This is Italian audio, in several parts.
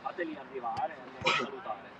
Fateli arrivare, andiamo a salutare.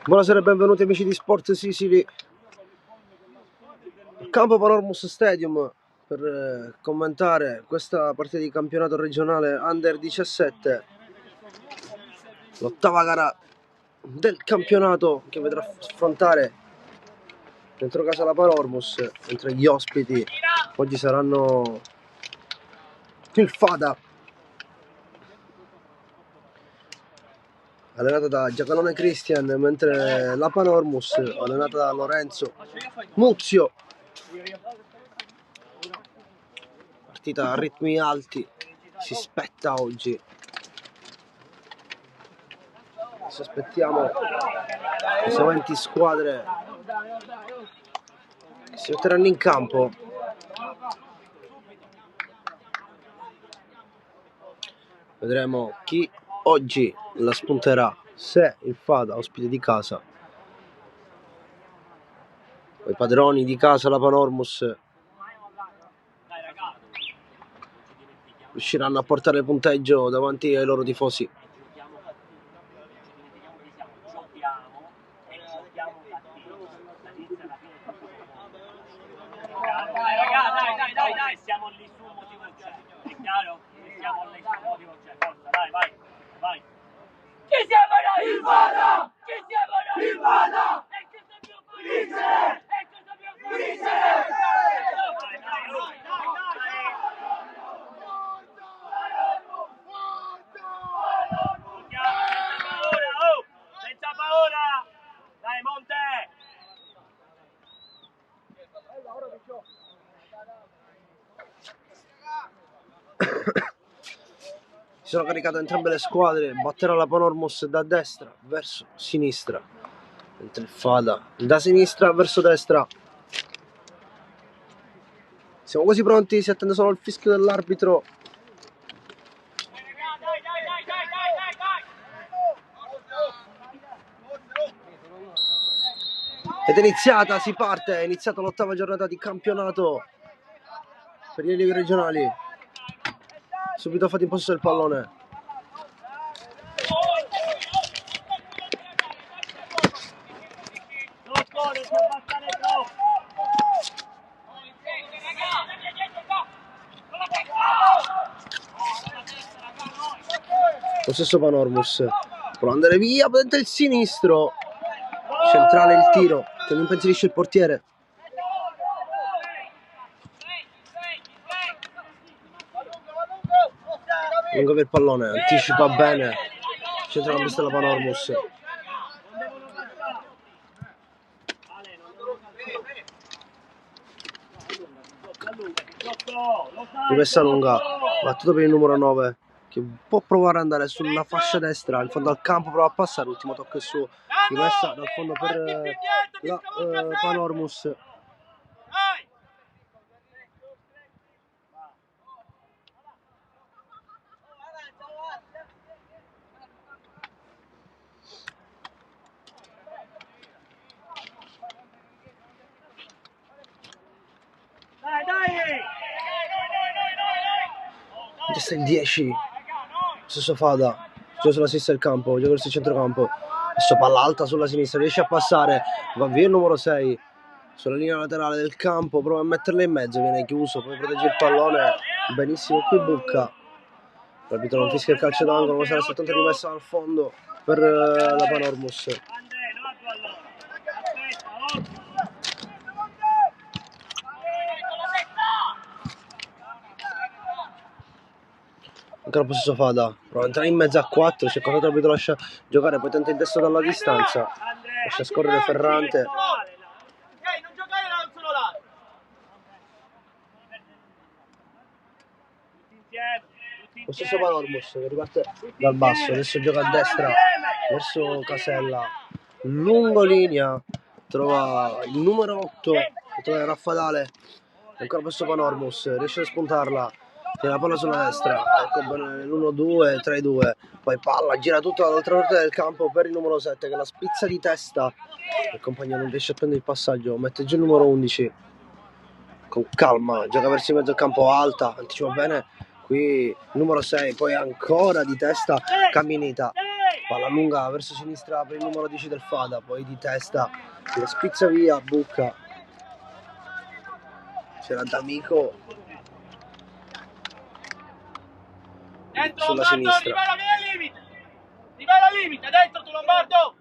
Buonasera e benvenuti amici di Sport Sicily, al campo Panormus Stadium per commentare questa partita di campionato regionale Under 17, l'ottava gara del campionato che vedrà affrontare dentro casa la Panormus, mentre gli ospiti oggi saranno il Fada, allenata da Giacalone Christian, mentre la Panormus allenata da Lorenzo Muzio. Partita a ritmi alti, si spetta oggi. Ci aspettiamo le seguenti squadre che si metteranno in campo. Vedremo chi oggi la spunterà, se il Fada, ospite di casa, o i padroni di casa, la Panormus, riusciranno a portare il punteggio davanti ai loro tifosi. Dai, siamo lì su un motivo c'è, è chiaro? Siamo lì su un motivo c'è, forza, dai, vai. Chi siamo noi? Il Fada! Chi siamo noi? Il Fada! E che dobbiamo vincere! Senza paura! Dai, Monte! Si sono caricate entrambe le squadre, batterà la Panormus da destra verso sinistra, mentre il Fada da sinistra verso destra. Siamo quasi pronti, si attende solo il fischio dell'arbitro. Ed è iniziata, si parte, è iniziata l'ottava giornata di campionato per i rilievi regionali. Subito fate in possesso del pallone. Possesso Panormus. Può andare via, potente il sinistro. Centrale il tiro, che non impensierisce il portiere. Lungo per il pallone, anticipa bene. Centrocampista della Panormus. Rimessa lunga, battuto per il numero 9, che può provare ad andare sulla fascia destra, in fondo al campo, prova a passare, l'ultimo tocco è suo, rimessa dal fondo per la Panormus. Testa il 10, stesso Fada, gioca sulla sinistra del campo, gioca verso il centrocampo, adesso palla alta sulla sinistra, riesce a passare, va via il numero 6 sulla linea laterale del campo, prova a metterla in mezzo, viene chiuso, poi protegge il pallone, benissimo qui Bucca, l'arbitro non fischia il calcio d'angolo, ma sarà soltanto rimessa al fondo per la Panormus. Ancora possesso Fada, prova a entrare in mezzo a 4, c'è quando l'arbitro lascia giocare, poi tenta in testa dalla distanza, lascia scorrere Ferrante. Possesso Panormus che riparte dal basso, adesso gioca a destra verso Casella, lungo linea, trova il numero 8, che trova il Raffadale, ancora possesso Panormus, riesce a spuntarla. Tiene la palla sulla destra, ecco bene l'1-2, 3-2, poi palla, gira tutta dall'altra parte del campo per il numero 7 che la spizza di testa, il compagno non riesce a prendere il passaggio, mette giù il numero 11, con calma, gioca verso il mezzo del campo alta, anticipa bene, qui il numero 6, poi ancora di testa Camminita, palla lunga verso sinistra per il numero 10 del Fada, poi di testa, la spizza via Bucca, c'era D'Amico sulla sinistra. Rivela limite, dentro tu Lombardo!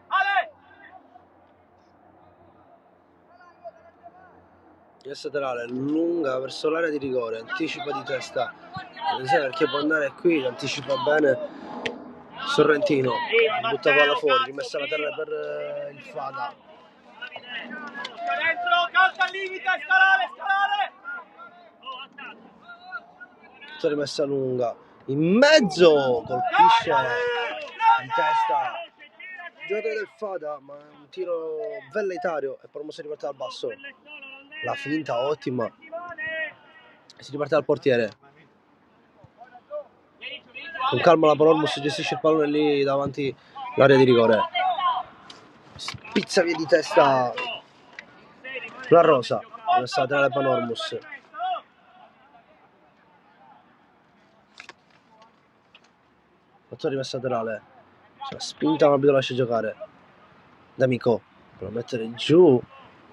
Ale! Rimessa laterale lunga verso l'area di rigore, anticipa di testa, attenzione perché può andare qui, anticipa bene Sorrentino, butta palla fuori, rimessa laterale per il Fada. Dentro, calca al limite, scalare! Rimessa lunga in mezzo, colpisce in testa il giocatore del Fada, ma è un tiro velleitario e Panormus si riparte dal basso, la finta ottima, si riparte dal portiere, con calma la Panormus gestisce il pallone lì davanti all'area di rigore, spizza via di testa la Rosa, rimessa laterale Panormus. Rimessa laterale, c'è la spinta ma l'arbitro lascia giocare. D'Amico per mettere giù,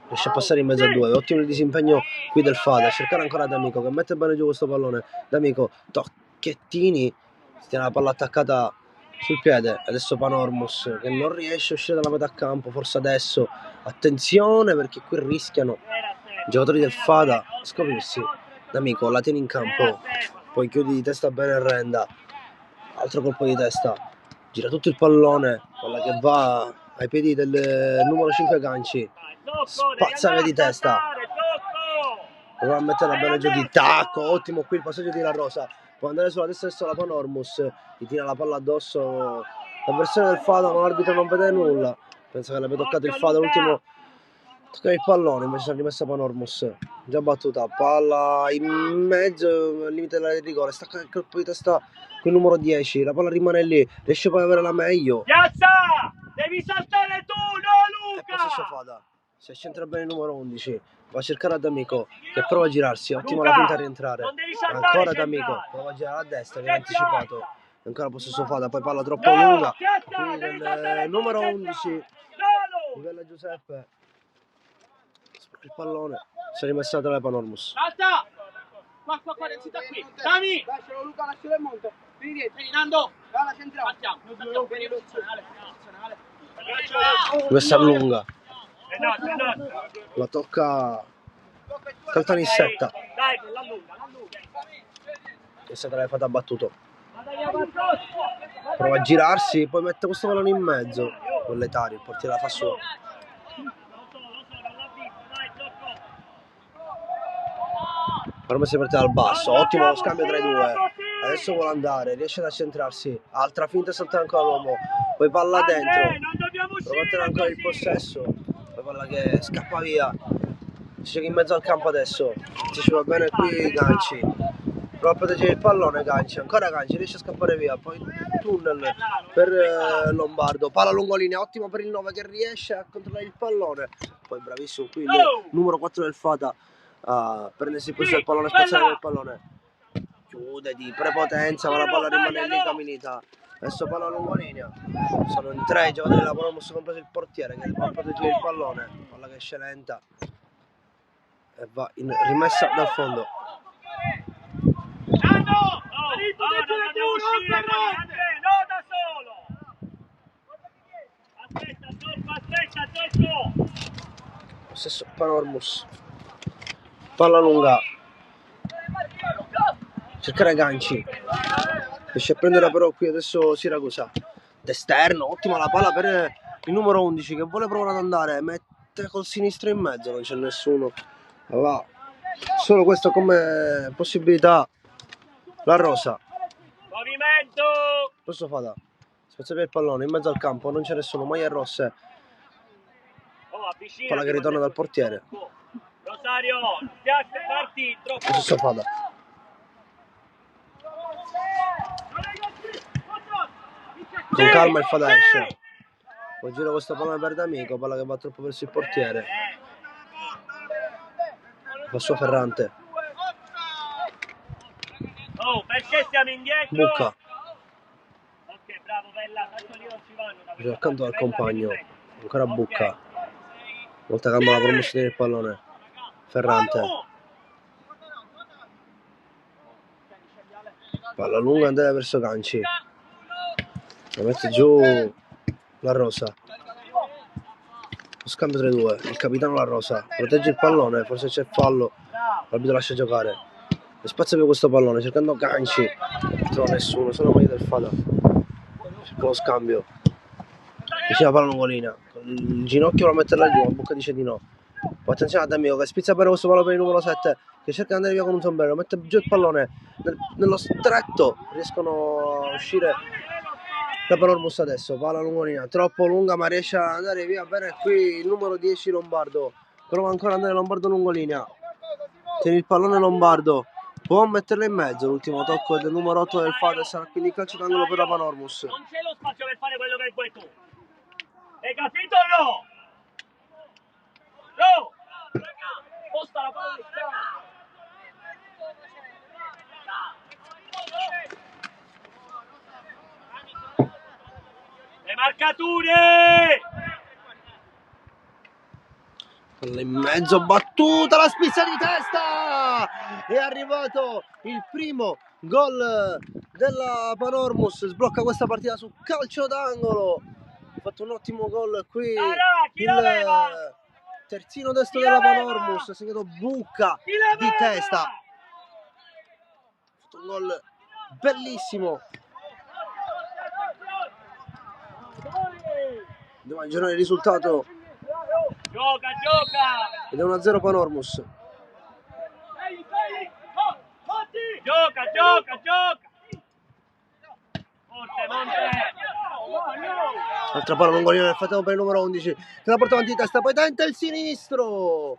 riesce a passare in mezzo a 2, ottimo il disimpegno qui del Fada, cercare ancora D'Amico che mette bene giù questo pallone. D'Amico, tocchettini, si tiene la palla attaccata sul piede, adesso Panormus che non riesce a uscire dalla metà campo, forse adesso, attenzione perché qui rischiano i giocatori del Fada a scoprirsi. D'Amico la tiene in campo, poi chiudi di testa bene Renda. Altro colpo di testa, gira tutto il pallone, quella che va ai piedi del numero 5 Ganci, spazza via di testa, prova a metterla bene giù di tacco, ottimo qui il passaggio di La Rosa, può andare sulla destra adesso la Panormus, gli tira la palla addosso l'avversario del Fada, ma l'arbitro non vede nulla, pensa che l'abbia toccato il Fada, l'ultimo tocca il pallone, invece si è rimessa Panormus, già battuta, palla in mezzo al limite dell'area di rigore, stacca il colpo di testa con il numero 10, la palla rimane lì, riesce poi ad avere la meglio. Piazza! Devi saltare tu, no Luca! E possesso Fada, si accentra bene il numero 11, va a cercare D'Amico che prova a girarsi, ottima la finta a rientrare, ancora D'Amico, prova a girare a destra, viene anticipato, ancora possesso Fada, poi palla troppo lunga, qui del numero 11, livella Giuseppe, il pallone, si è rimessa tra le Panormus. Salta! Qua, densità qui. Dami! Lascialo Luca, lascialo il monte. Vieni dietro. Vieni Nando! Dalla centrale. Partiamo. Vieni posizionale. Messa lunga. La tocca Caltanissetta. Dai, la lunga. Che si è fatta battuto. Prova a girarsi, poi mette questo pallone in mezzo. Colletario, il portiere la fa sua. Panormus si parte dal basso, ottimo lo scambio tra i due. Adesso vuole andare, riesce ad accentrarsi. Altra finta sotto ancora l'uomo. Poi palla dentro. Non dobbiamo Prova a tenere uscire ancora il così. possesso. Poi palla che scappa via. Si gioca in mezzo al campo adesso. Si ci va bene qui Ganci. Prova a proteggere il pallone Ganci. Ancora Ganci, riesce a scappare via. Poi tunnel per Lombardo. Palla lungolinea, ottimo per il 9 che riesce a controllare il pallone. Poi bravissimo qui il numero 4 del Fata a prendersi il posto del pallone, spazzare il pallone. Chiude di prepotenza, ma la palla rimane lì Caminita. Adesso palla lungolinea. Sono in 3 i giocatori della Panormus, compreso il portiere che va a proteggere il pallone. Palla che esce lenta e va in rimessa dal fondo. Non dobbiamo uscire, Andrea, no da solo. Aspetta, Zolfo. Stesso Panormus. Palla lunga. Cercare Ganci. Riesce a prendere però qui adesso Siracusa. D'esterno, ottima la palla per il numero 11 che vuole provare ad andare. Mette col sinistro in mezzo, non c'è nessuno. Va. Solo questo come possibilità. La Rosa. Movimento. Questo Fata. Spezza via il pallone in mezzo al campo, non c'è nessuno. Maglie rosse. Palla che ritorna dal portiere. Rosario, parti troppo. Questo Fata. Con calma il Fata esce. Poi gira questo pallone per D'Amico, palla che va troppo verso il portiere. Passo Ferrante. Oh, perché siamo indietro? Bucca. Ok, bravo, bella, tanto lì non ci vanno da Gira accanto al compagno. Ancora Bucca. Volta calma la promozione del pallone. Ferrante. Palla lunga andare verso Ganci. La mette giù la Rosa. Lo scambio tra i due. Il capitano La Rosa protegge il pallone, forse c'è fallo. L'arbitro lascia giocare. E spazia via questo pallone cercando Ganci. Non trova nessuno, solo maglia del Fata. Cerca lo scambio. Vicino alla palla lungolina. Con il ginocchio vuole metterla giù, ma Bucca dice di no. Poi attenzione a D'Amico che spizza bene questo pallone per il numero 7 che cerca di andare via con un sombrero. Mette giù il pallone nello stretto. Riescono a uscire la Panormus adesso. Palla lungolina, troppo lunga ma riesce ad andare via bene qui il numero 10 Lombardo. Prova ancora ad andare Lombardo lungolinea. Tiene il pallone Lombardo. Può metterlo in mezzo. L'ultimo tocco del numero 8 del Fata sarà quindi il calcio d'angolo per la Panormus. Non c'è lo spazio per fare quello che vuoi tu. Hai capito o no? No! Posta la palla. Le marcature! Palla in mezzo, battuta, la spizza di testa! È arrivato il primo gol della Panormus, sblocca questa partita su calcio d'angolo. Ha fatto un ottimo gol qui il terzino destro della Panormus, ha segnato Bucca di testa. Ha fatto un gol bellissimo. Andiamo a girare il risultato. Gioca! Ed è 1-0 Panormus. Gioca! Monte! Altra palla lungolina nel frattempo per il numero 11 che la porta avanti di testa, poi tenta il sinistro.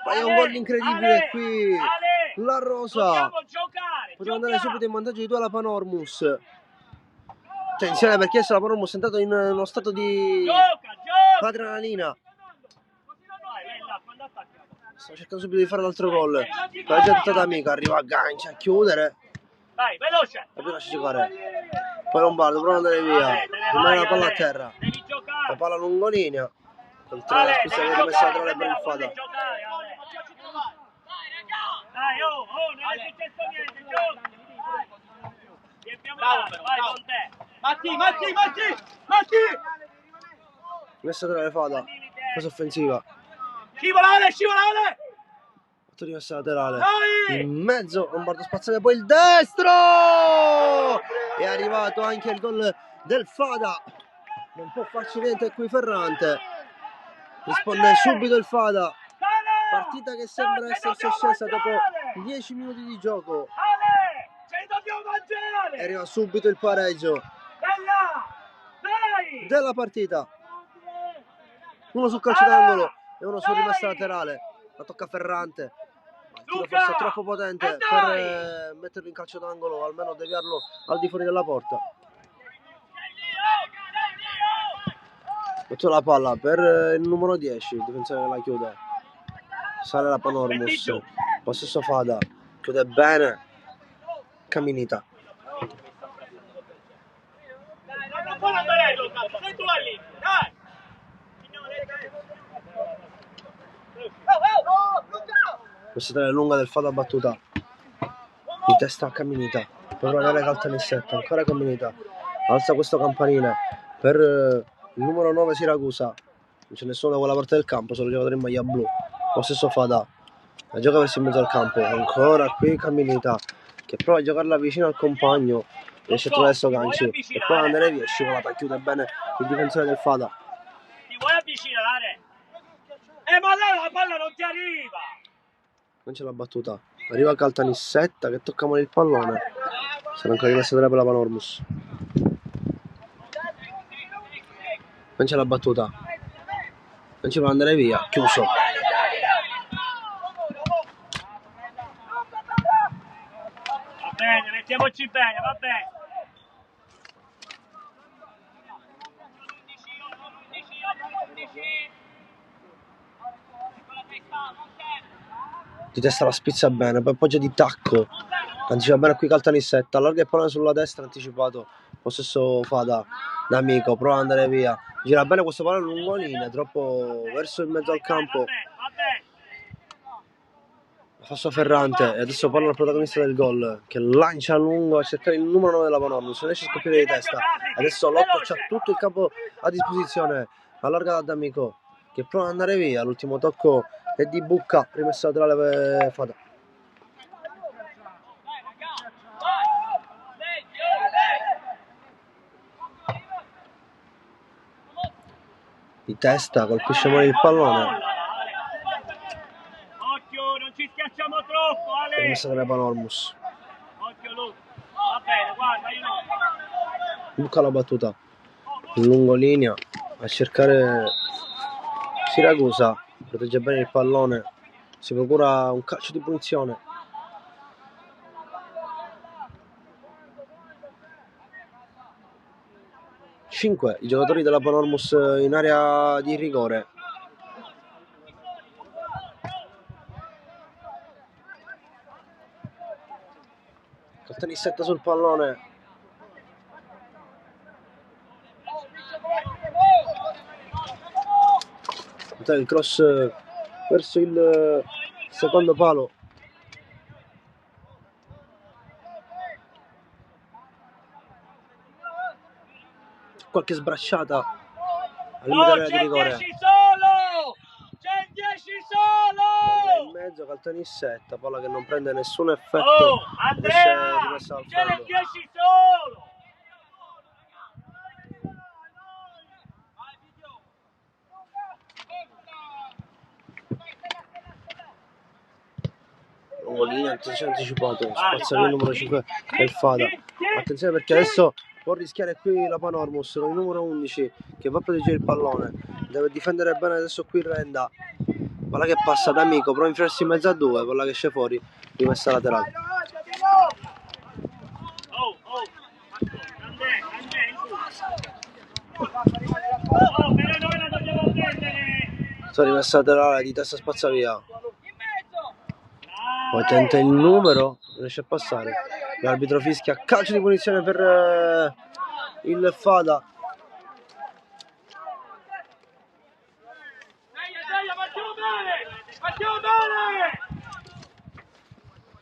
Sbaglia un gol incredibile qui. La Rosa poteva andare subito in vantaggio di 2 alla Panormus. Attenzione perché adesso la Panormus è entrato in uno stato di adrenalina. Sta cercando subito di fare l'altro gol. La gente d'amica arriva a Ganci a chiudere. Vai, veloce! E poi lascia giocare. Poi Lombardo prova ad andare via. Rimane la palla a terra. La palla lungolinea. Col treno la spizia che è rimessa laterale per il Fata. Dai, non è successo niente, gioca! Vai con te! Matti! Messa laterale Fata. Cosa offensiva. Scivolare! Fatto rimessa laterale. In mezzo Lombardo spazzata, poi il destro! È arrivato anche il gol del Fata. Non può farci niente qui Ferrante. Risponde subito il Fata. Partita che sembra essersi scesa dopo 10 minuti di gioco. e arriva subito il pareggio della partita. Uno sul calcio d'angolo e uno su rimessa laterale. La tocca Ferrante. Ma il tiro forse è troppo potente per metterlo in calcio d'angolo o almeno deviarlo al di fuori della porta. Metto la palla per il numero 10, il difensore che la chiude. Sale la Panormus. Possesso Fada. Chiude bene. Camminita. Questa è lunga del Fada battuta. Di testa a Camminita. Per valere Caltanissetta. Ancora Camminita. Alza questo campanile per il numero 9 Siracusa. Non c'è nessuno da quella parte del campo, solo giocatore in maglia blu. Possesso Fada. La gioca verso in mezzo al campo. Ancora qui Camminita, che prova a giocarla vicino al compagno. Riesce a trovare adesso Ganci. E poi andare via. Scivolata. Chiude bene il difensore del Fada. Ti vuoi avvicinare? Ma là la palla non ti arriva! Non c'è la battuta. Arriva Caltanissetta che tocca male il pallone. Sarà ancora rimessa per la Panormus. Non c'è la battuta. Non ci può andare via. Chiuso. Va bene, mettiamoci bene, va bene. Di testa la spizza bene, poi appoggia di tacco. Anticipa bene qui Caltanissetta. Allarga il pallone sulla destra, anticipato. Possesso Fada. D'Amico, prova ad andare via. Gira bene questo pallone lungo linea, troppo verso il mezzo al campo. Fasso Ferrante e adesso parla il protagonista del gol che lancia a lungo a cercare il numero 9 della Panormus. Non riesce a scoppiare di testa. Adesso Lotto c'ha tutto il campo a disposizione. Allarga da D'Amico che prova ad andare via. L'ultimo tocco è di Bucca, rimessa laterale per Fada. Di testa colpisce male il pallone. Occhio, non ci schiacciamo troppo, Ale. Rimessa della Panormus. Occhio Lu. Va bene, guarda, io no. Bucca la battuta. Lungo linea a cercare Siracusa. Protegge bene il pallone. Si procura un calcio di punizione. Cinque i giocatori della Panormus in area di rigore. Caltanissetta sul pallone. Il cross verso il secondo palo. Qualche sbracciata al limite dell'area di rigore. C'è il 10 solo! C'è il 10 solo! In mezzo Caltanissetta, palla che non prende nessun effetto. Oh, Andrea! Rimessa al C'è il fondo. 10 solo! Linea, attenzione anticipato, spazza via il numero 5 del Fada. Attenzione perché adesso può rischiare qui la Panormus con il numero 11 che va a proteggere il pallone. Deve difendere bene adesso qui Renda. Palla che passa D'Amico, prova a infilarsi in mezzo a due, palla che esce fuori, rimessa laterale. Rimessa laterale di testa spazza via. Poi tenta il numero, non riesce a passare. L'arbitro fischia calcio di punizione per il Fada. Partiamo bene!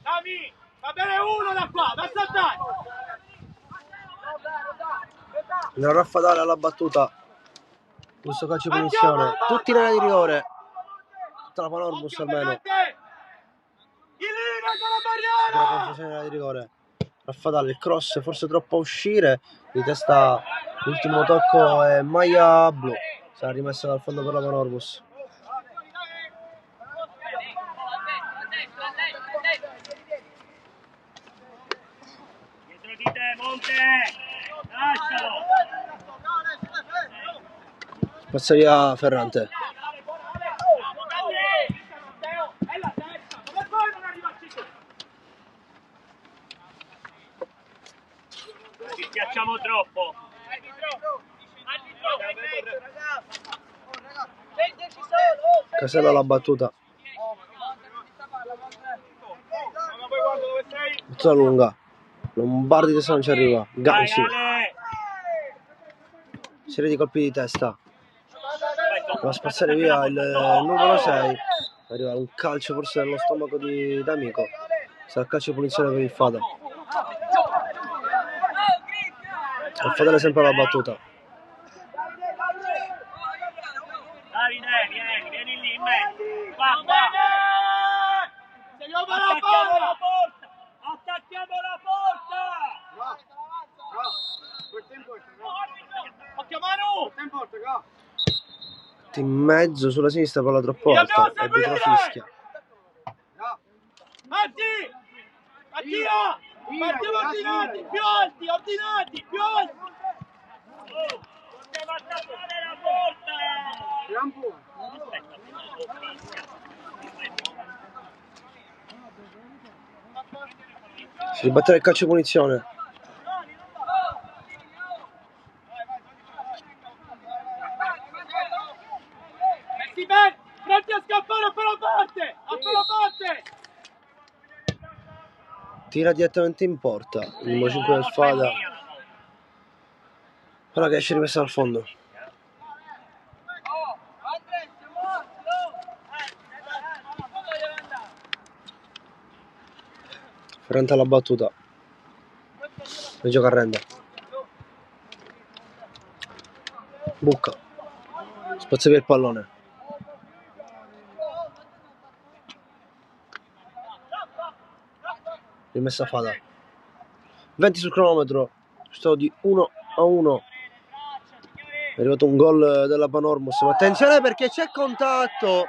Dami, va bene uno da qua, da saltare! La Raffadale alla battuta. Questo calcio di punizione. Tutti in area di rigore. Tutta la Panormus almeno. La confusione in area di rigore. Raffadale, il cross forse troppo a uscire. Di testa l'ultimo tocco è maglia blu. Sarà rimessa dal fondo per la Panormus. Dietro di te, Passa via Ferrante. Ci schiacciamo troppo. Casella l'ha battuta. Tutta lunga. Lombardi se non ci arriva. Ganci. Serie di colpi di testa. Va a spazzare via il numero 6. Arriva un calcio forse nello stomaco di D'Amico. Sarà calcio di punizione per il Fada. Il Fadele sempre la battuta. Davide, vieni lì in mezzo. Va. Attacchiamo la porta. Attacchiamo la porta. Occhio Manu. In mezzo sulla sinistra palla troppo alta. Arbitro fischia. Marti! Mattia! Partiamo ordinati, più alti! Dobbiamo attaccare la porta! Si ribatterà il calcio di punizione. Pronti a scappare a quella parte! Tira direttamente in porta. Il numero 5 del Fada. Ora che esce rimessa al fondo. Ferrante alla battuta. E gioca a renda. Bucca. Spazza via il pallone. Rimessa Fada. 20 sul cronometro. Stato di 1-1. È arrivato un gol della Panormus. Ma attenzione perché c'è contatto.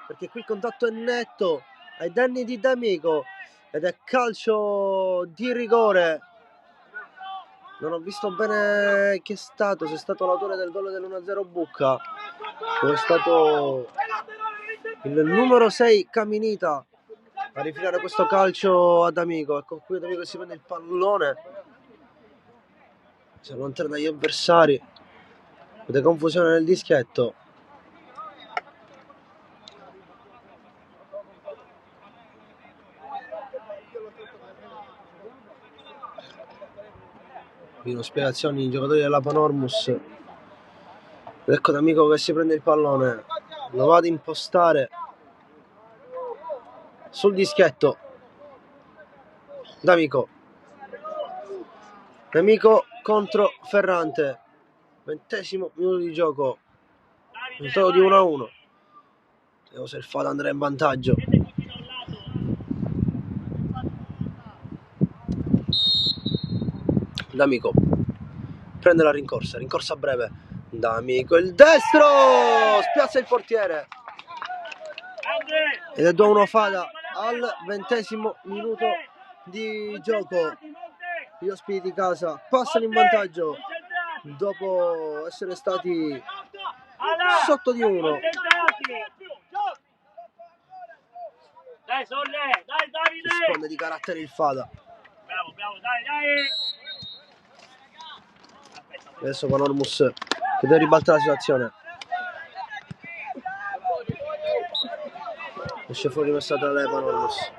Perché qui il contatto è netto ai danni di D'Amico. Ed è calcio di rigore. Non ho visto bene chi è stato. Se è stato l'autore del gol dell'1-0 Bucca o è stato il numero 6 Caminita a rifilare questo calcio ad D'Amico. Ecco qui D'Amico si prende il pallone, si allontana dagli avversari, vede confusione nel dischetto. Vino spiegazioni i giocatori della Panormus. Ed ecco D'Amico che si prende il pallone, lo va ad impostare sul dischetto. D'Amico contro Ferrante. 20° minuto di gioco. Un totale di 1-1. Vediamo se il Fada andrà in vantaggio. D'Amico prende la rincorsa breve. D'Amico il destro, spiazza il portiere. Ed è 2-1 Fada al 20° minuto di gioco. Gli ospiti di casa passano in vantaggio dopo essere stati sotto di 1. Dai Solle, dai Davide! Risponde di carattere il Fada. Bravo, dai! Adesso Panormus che deve ribaltare la situazione. Esce fuori messata da lei Panormus.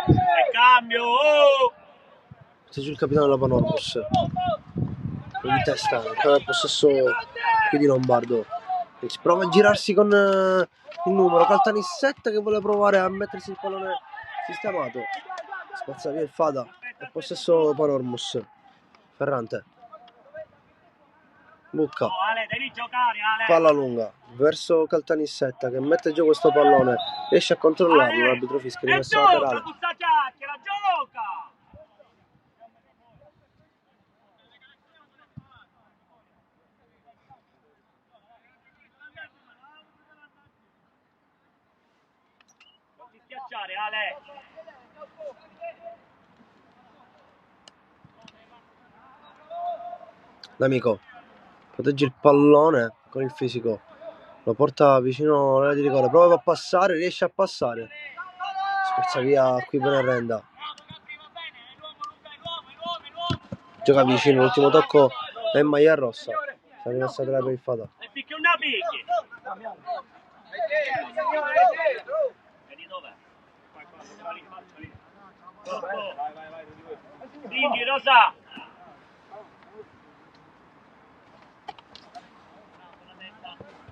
E cambio! Oh! C'è giù il capitano della Panormus. Di testa, ancora il possesso qui di Lombardo. Si prova a girarsi con il numero Caltanissetta che vuole provare a mettersi il pallone sistemato. Spazza via il Fada. È possesso Panormus. Ferrante. Bucca. Devi giocare, Ale. Palla lunga verso Caltanissetta che mette giù questo pallone. Riesce a controllarlo. L'arbitro fischia rimessa laterale. Gioca! Non ti schiacciare, Ale. D'Amico protegge il pallone con il fisico, lo porta vicino all'area di rigore, prova a passare, riesce a passare, spezza via qui Benarrenda, gioca vicino, l'ultimo tocco è in maglia rossa, sta rimessa tra per il Fada. Vinci, Rosa!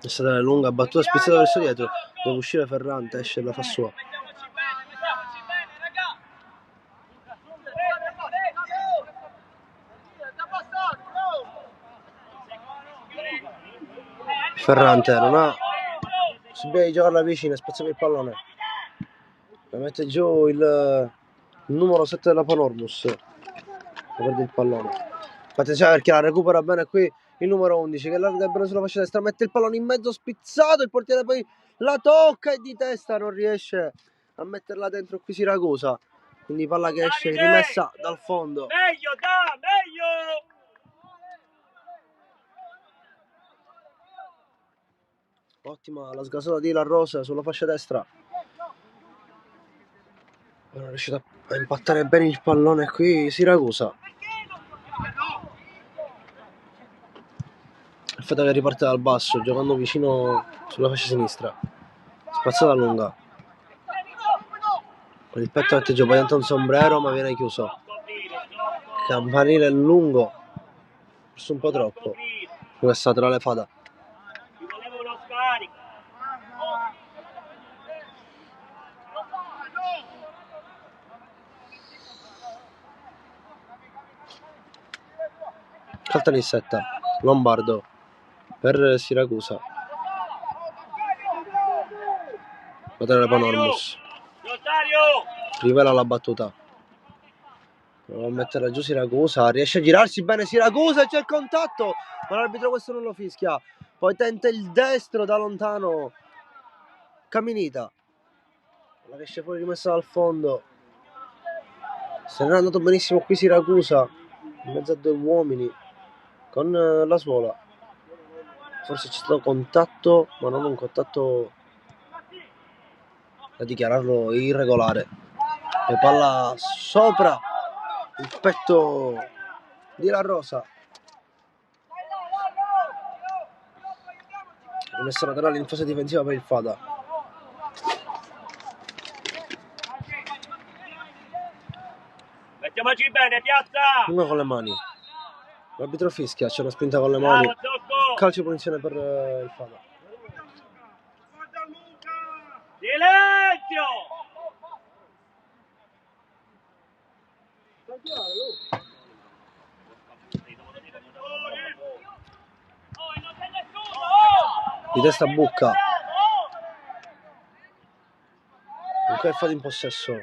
È stata lunga, battuta spizzata verso dietro, deve uscire Ferrante, esce e la fa sua. Ferrante non ha possibilità di giocarla vicina, spazza per il pallone, la mette giù il numero 7 della Panormus, perde il pallone. Attenzione perché la recupera bene qui il numero 11 che larga bene sulla fascia destra, mette il pallone in mezzo spizzato, il portiere poi la tocca e di testa non riesce a metterla dentro qui Siracusa, quindi palla che esce rimessa dal fondo. Meglio, meglio! Ottima la sgasata di La Rosa sulla fascia destra, non è riuscita a impattare bene il pallone qui Siracusa. Il fatto che riparte dal basso giocando vicino sulla fascia sinistra, spazzata lunga con il petto atteggio, poi tenta un sombrero ma viene chiuso, campanile lungo, forse un po' troppo, questa laterale Fada. Caltanissetta, Lombardo per Siracusa, laterale Panormus, rivela la battuta, prova a metterla giù Siracusa, riesce a girarsi bene Siracusa e c'è il contatto, ma l'arbitro questo non lo fischia, poi tenta il destro da lontano Caminita, la esce fuori rimessa dal fondo, se n'è andato benissimo qui Siracusa in mezzo a due uomini con la Suola, forse c'è stato contatto ma non un contatto da dichiararlo irregolare, e palla sopra il petto di La Rosa, rimessa laterale in fase difensiva per il Fada. Mettiamoci bene, piazza! Uno con le mani, l'arbitro fischia, c'è una spinta con le mani, calcio di punizione per il Fada. Silenzio! Di testa Bucca, ancora il Fada in possesso,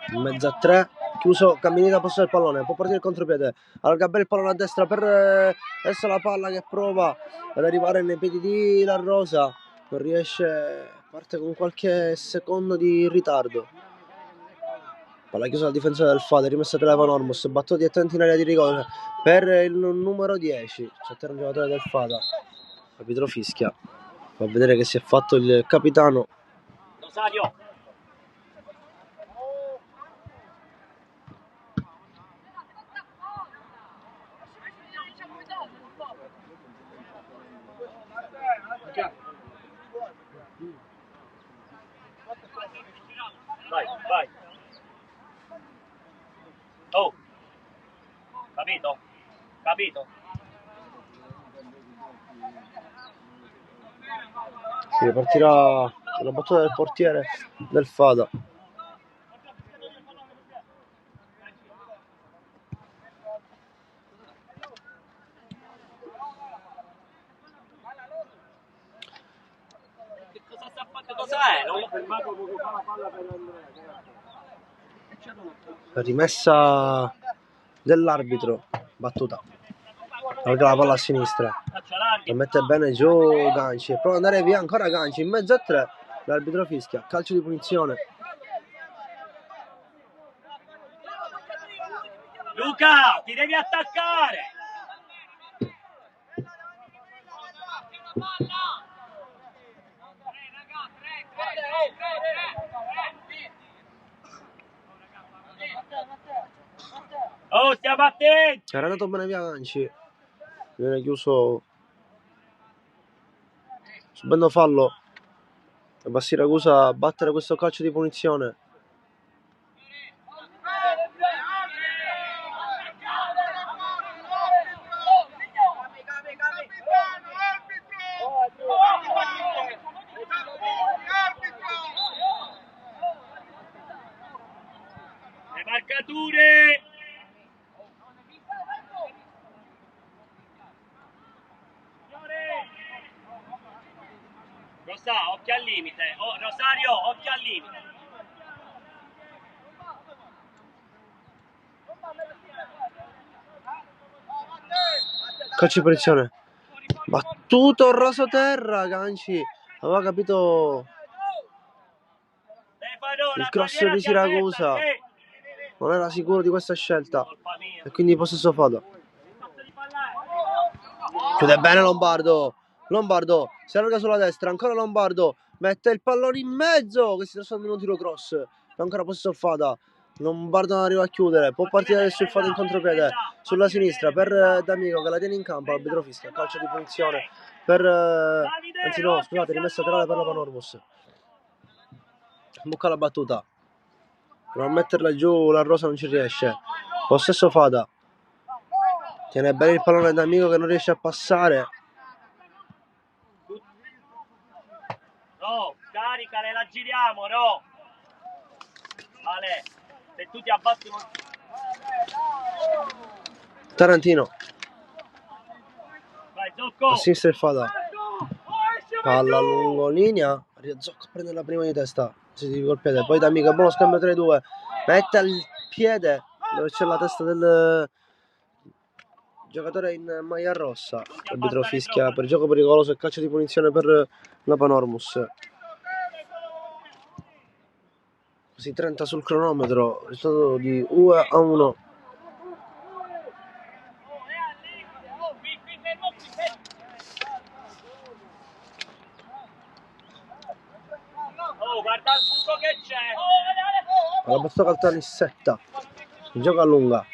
in mezzo a tre, chiuso, Caminita posto del pallone, può partire il contropiede, allarga bene il pallone a destra per adesso la palla che prova ad arrivare nei piedi di La Rosa, non riesce, parte con qualche secondo di ritardo, palla chiusa dal difensore del Fada, rimessa tra Panormus, battuta direttamente in area di rigore per il numero 10, c'è terra un giocatore del Fada, l'arbitro fischia, fa vedere che si è fatto il capitano. Rosario! Vai, vai. Oh, capito? Capito? Si ripartirà la battuta del portiere del Fada. Rimessa dell'arbitro, battuta, allarga la palla a sinistra, la mette bene giù Ganci, prova ad andare via ancora Ganci in mezzo a tre, l'arbitro fischia, calcio di punizione Luca, ti devi attaccare. Oh, stiamo attenti. Era andato bene via Ganci. Viene chiuso. Subendo fallo. E va Siracusa a battere questo calcio di punizione. Le marcature. Rosa, occhio al limite. Oh, Rosario, occhio al limite. Calcio di punizione. Battuto rasoterra. Ganci aveva capito il cross di Siracusa. Non era sicuro di questa scelta. E quindi possesso Fada. Chiude bene Lombardo. Lombardo si allarga sulla destra. Ancora Lombardo. Mette il pallone in mezzo. Che si trasforma in un tiro cross. E ancora possesso Fada. Lombardo non arriva a chiudere. Può partire adesso il Fada in contropiede. Sulla sinistra per D'Amico che la tiene in campo. Arbitro fischia. Calcio di punizione. Per anzi no, scusate, rimessa laterale per la Panormus. Bocca la battuta. Prova a metterla giù, la Rosa non ci riesce. Possesso Fada. Tiene bene il pallone D'Amico che non riesce a passare. No, caricale, la giriamo, no. Vale, se tu ti abbatti non... Tarantino. Vai, Zocco. A sinistra il Fada. Palla lungolinea. Zocco prende la prima di testa. Si col piede. Poi D'Amico, buono scambio tra i due. Mette al piede dove c'è la testa del giocatore in maglia rossa. Arbitro fischia per gioco pericoloso e calcio di punizione per la Panormus. Così 30 sul cronometro. Risultato di 2-1. Oh, guarda il buco che c'è. La battuta Caltanissetta. Gioca a lunga.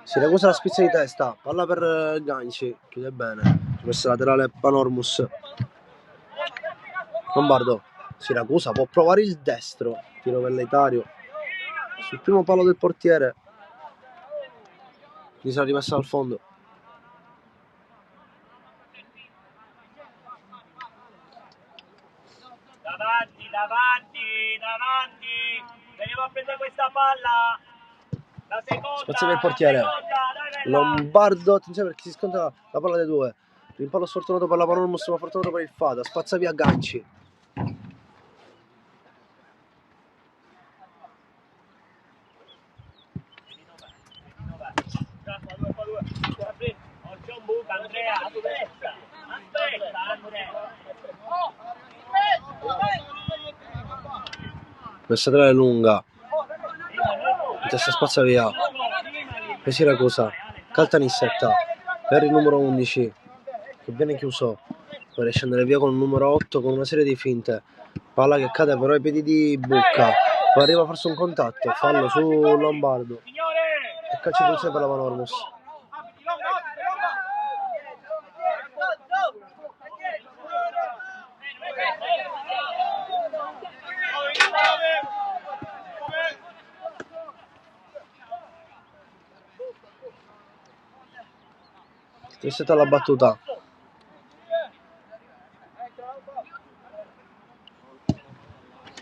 Siracusa la spizza di testa. Palla per Ganci. Chiude bene. Rimessa laterale Panormus. Lombardo. Siracusa può provare il destro. Tiro velleitario. Sul primo palo del portiere. Quindi sarà rimessa al fondo. Davanti. Veniamo a prendere questa palla. La seconda. Spazio per il portiere. Lombardo, attenzione perché si scontra la palla dei due. Rimpallo sfortunato per la Panormus, ma fortunato per il Fada. Spazza via Ganci. Questa tra è lunga. In testa spazza via. Per Siracusa. Caltanissetta. Per il numero 11. Che viene chiuso. Vuole scendere via con il numero 8 con una serie di finte. Palla che cade però ai piedi di Bucca. Poi arriva forse un contatto. Fallo su Lombardo. E calcio di punizione per la Panormus. Tristetta alla battuta.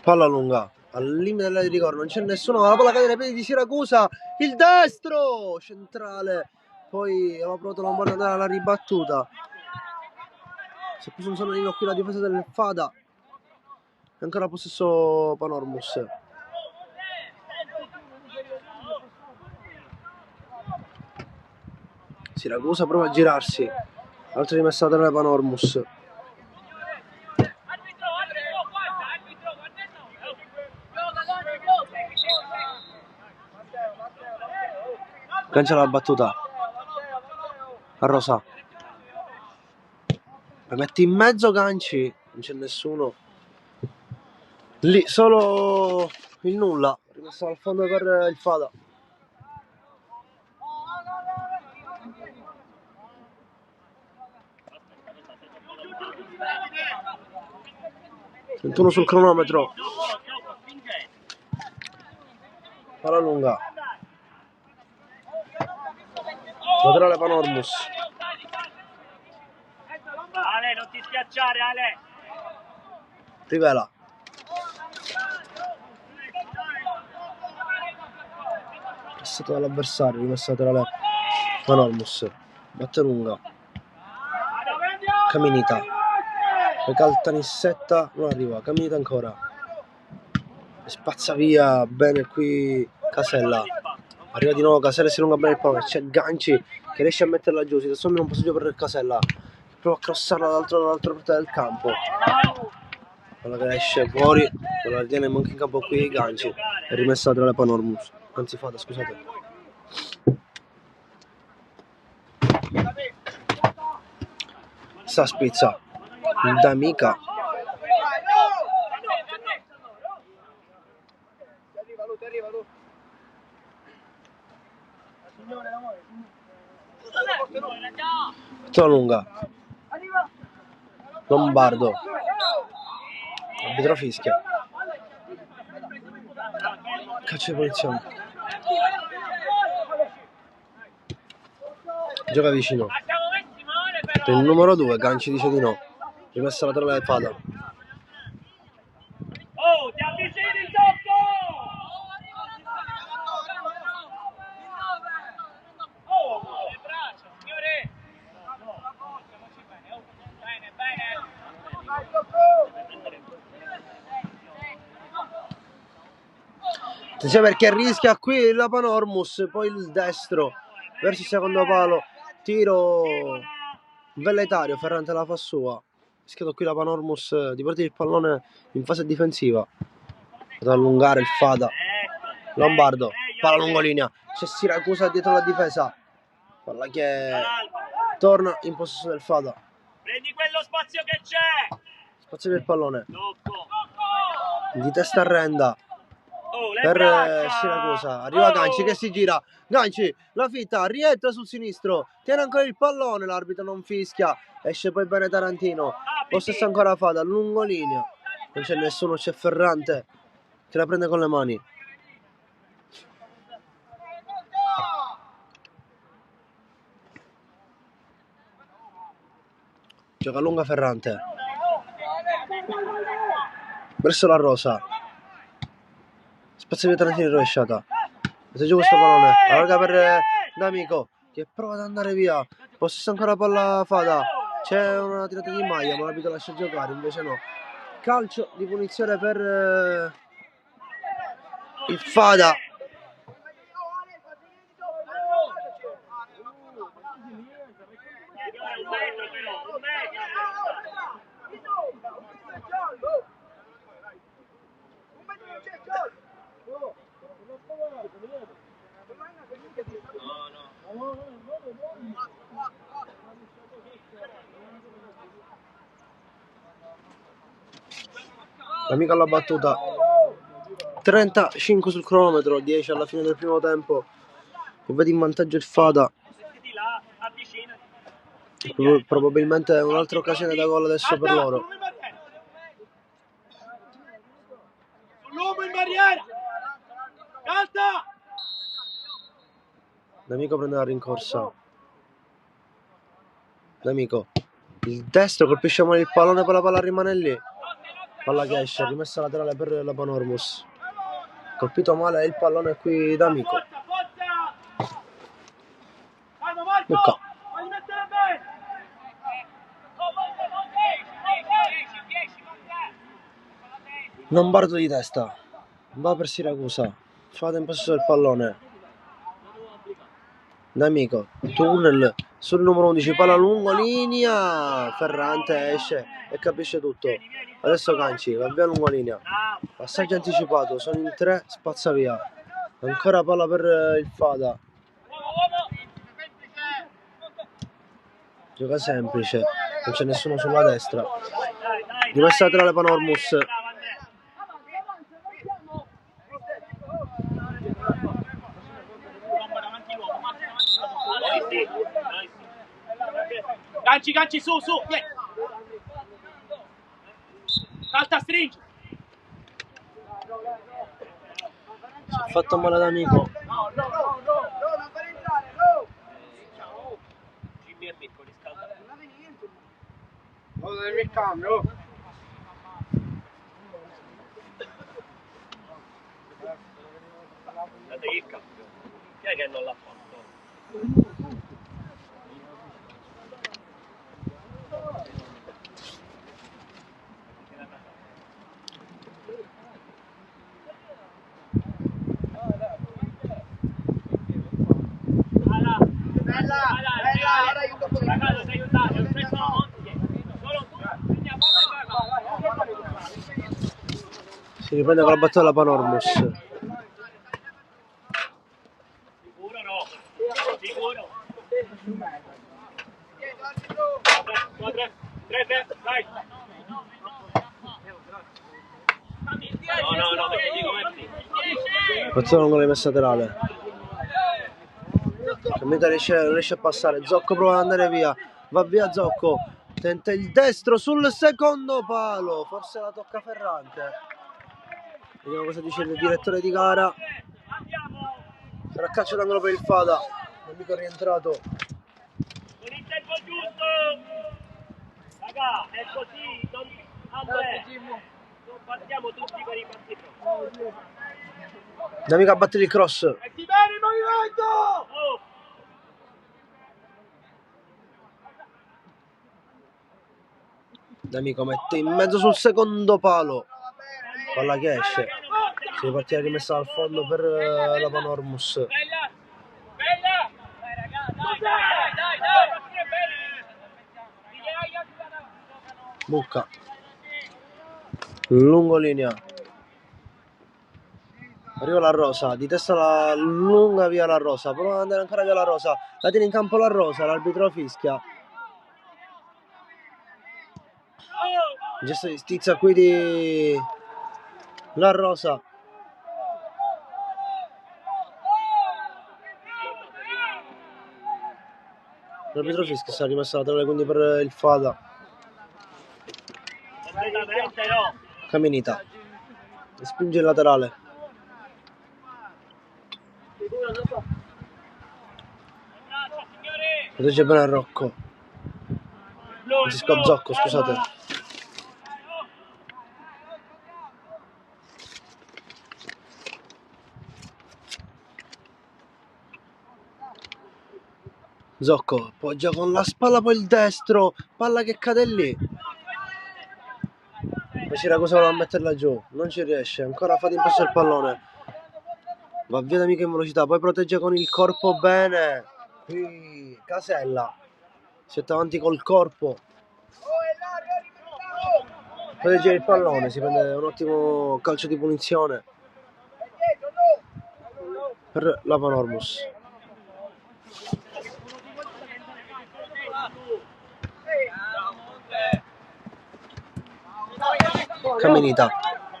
Palla lunga. Al limite dell'area di rigore non c'è nessuno. La palla cade nei piedi di Siracusa. Il destro centrale. Poi aveva provato Lombardo ad andare alla ribattuta. Si è preso un sonolino qui la difesa del Fada. E ancora possesso Panormus. Siracusa prova a girarsi. Altra rimessa da Panormus. Cancella la battuta. A Rosa. La metti in mezzo Ganci. Non c'è nessuno. Lì solo il nulla. Rimesso al fondo per il Fada. Trentuno sul cronometro. Palla lunga. Laterale Panormus. Ale, non ti schiacciare, Ale. Rivela. Passato dall'avversario, rimessa laterale Panormus. Batte lunga. Caminita. Recaltanissetta, non arriva. Caminita ancora. Spazza via bene qui Casella. Arriva di nuovo Casella e si allunga bene il pallone. C'è Ganci che riesce a metterla giù. Si trasforma in un passaggio per Casella. Prova a crossarla dall'altra parte del campo. Quella che esce fuori. Quella la tiene anche in campo qui Ganci. È rimessa tra le Panormus. Anzi Fada, scusate. Sta spizza. D'amica. Tutta lunga. Lombardo. Arbitro fischia. Calcio di punizione. Gioca vicino. Per il numero 2, Ganci dice di no. Rimessa laterale del Fada. Oh, ti avvicini il gioco! Oh, le braccia, signore! Bene, bene! Attenzione perché rischia qui la Panormus, poi il destro verso il secondo palo. Tiro velletario, Ferrante la fa sua. Rischiato qui la Panormus di partire il pallone in fase difensiva. Ad allungare il Fada. Lombardo, palla lungolinea. C'è Siracusa dietro la difesa. Palla che torna in possesso del Fada. Prendi quello spazio che c'è! Spazio del pallone. Tocco. Di testa a renda. Oh, le Per braccia! Siracusa. Arriva Oh! Ganci che si gira. Ganci, la fitta, rientra sul sinistro. Tiene ancora il pallone, l'arbitro non fischia. Esce poi bene Tarantino. Possesso ancora Fada, lungolinea. Non c'è nessuno, c'è Ferrante che la prende con le mani. Gioca lunga Ferrante. Verso la Rosa. Spazio di Tarantino in rovesciata. Mette giù questo pallone. Allarga per D'Amico che prova ad andare via. Possesso ancora palla Fada. C'è una tirata di maglia, ma l'arbitro lascia giocare, invece no. Calcio di punizione per il Fada. L'amico alla battuta. 35 sul cronometro, 10 alla fine del primo tempo. E vede in vantaggio il Fada. Probabilmente un'altra occasione da gol adesso per loro. Sull'uomo in barriera! Canta! D'Amico prende la rincorsa. D'Amico. Il destro colpisce male il pallone, poi la palla rimane lì. Palla che esce, rimessa laterale per la Panormus. Colpito male il pallone qui D'Amico. Luca. Lombardo di testa. Va per Siracusa. Fate in possesso del pallone. D'Amico. Tunnel sul numero 11. Palla lungolinea. Ferrante esce e capisce tutto. Adesso Ganci. Va via lungolinea. Passaggio anticipato. Sono in 3. Spazza via. Ancora palla per il Fada. Gioca semplice, non c'è nessuno sulla destra. Rimessa laterale Panormus. Ganci, su, vieni. Salta, stringi. Si è fatto male l'amico. No, non fare entrare, no! Jimmy e Mirko riscaldano. Non avete niente. Oh, devi il cambio. Date il cambio. Chi è che non l'ha fatto? Bella, aiuto poi. Ragazzi, ti aiutate, ho preso solo tu. Si riprende con la battuta della Panormus. Sicuro no? Sicuro? 3, vai! No, perché dico metti. Pozzola con la rimessa laterale. Cammita non riesce a passare. Zocco prova ad andare via. Va via Zocco. Tenta il destro sul secondo palo. Forse la tocca Ferrante. Vediamo cosa dice il direttore di gara. Sarà calcio d'angolo per il Fada. L'amico è rientrato. Con il tempo giusto! Raga, è così, non partiamo tutti per i fatti pro. L'amico a battere il cross. Metti bene il movimento! Oh! L'amico mette in mezzo sul secondo palo. Palla che esce. Si ripartirà rimessa al fondo per la Panormus. Bella! Dai ragazzi, dai! Bucca. Lungolinea. Arriva la Rosa, di testa la lunga via la Rosa, prova ad andare ancora via la Rosa, la tiene in campo la Rosa, l'arbitro fischia. Gesto di stizza qui di la Rosa. L'arbitro fischia, sta rimessa laterale quindi per il Fada. Completamente no! Caminita. Spinge il laterale. Protegge bene Rocco. Francisco Zocco, scusate. Zocco poggia con la spalla poi il destro. Palla che cade lì. Poi Siracusa voleva metterla giù. Non ci riesce. Ancora fate in passo il pallone. Va via d'amico in velocità. Poi protegge con il corpo bene. Qui Casella. Si mette avanti col corpo. Protegge il pallone. Si prende un ottimo calcio di punizione per la Panormus. Caminita.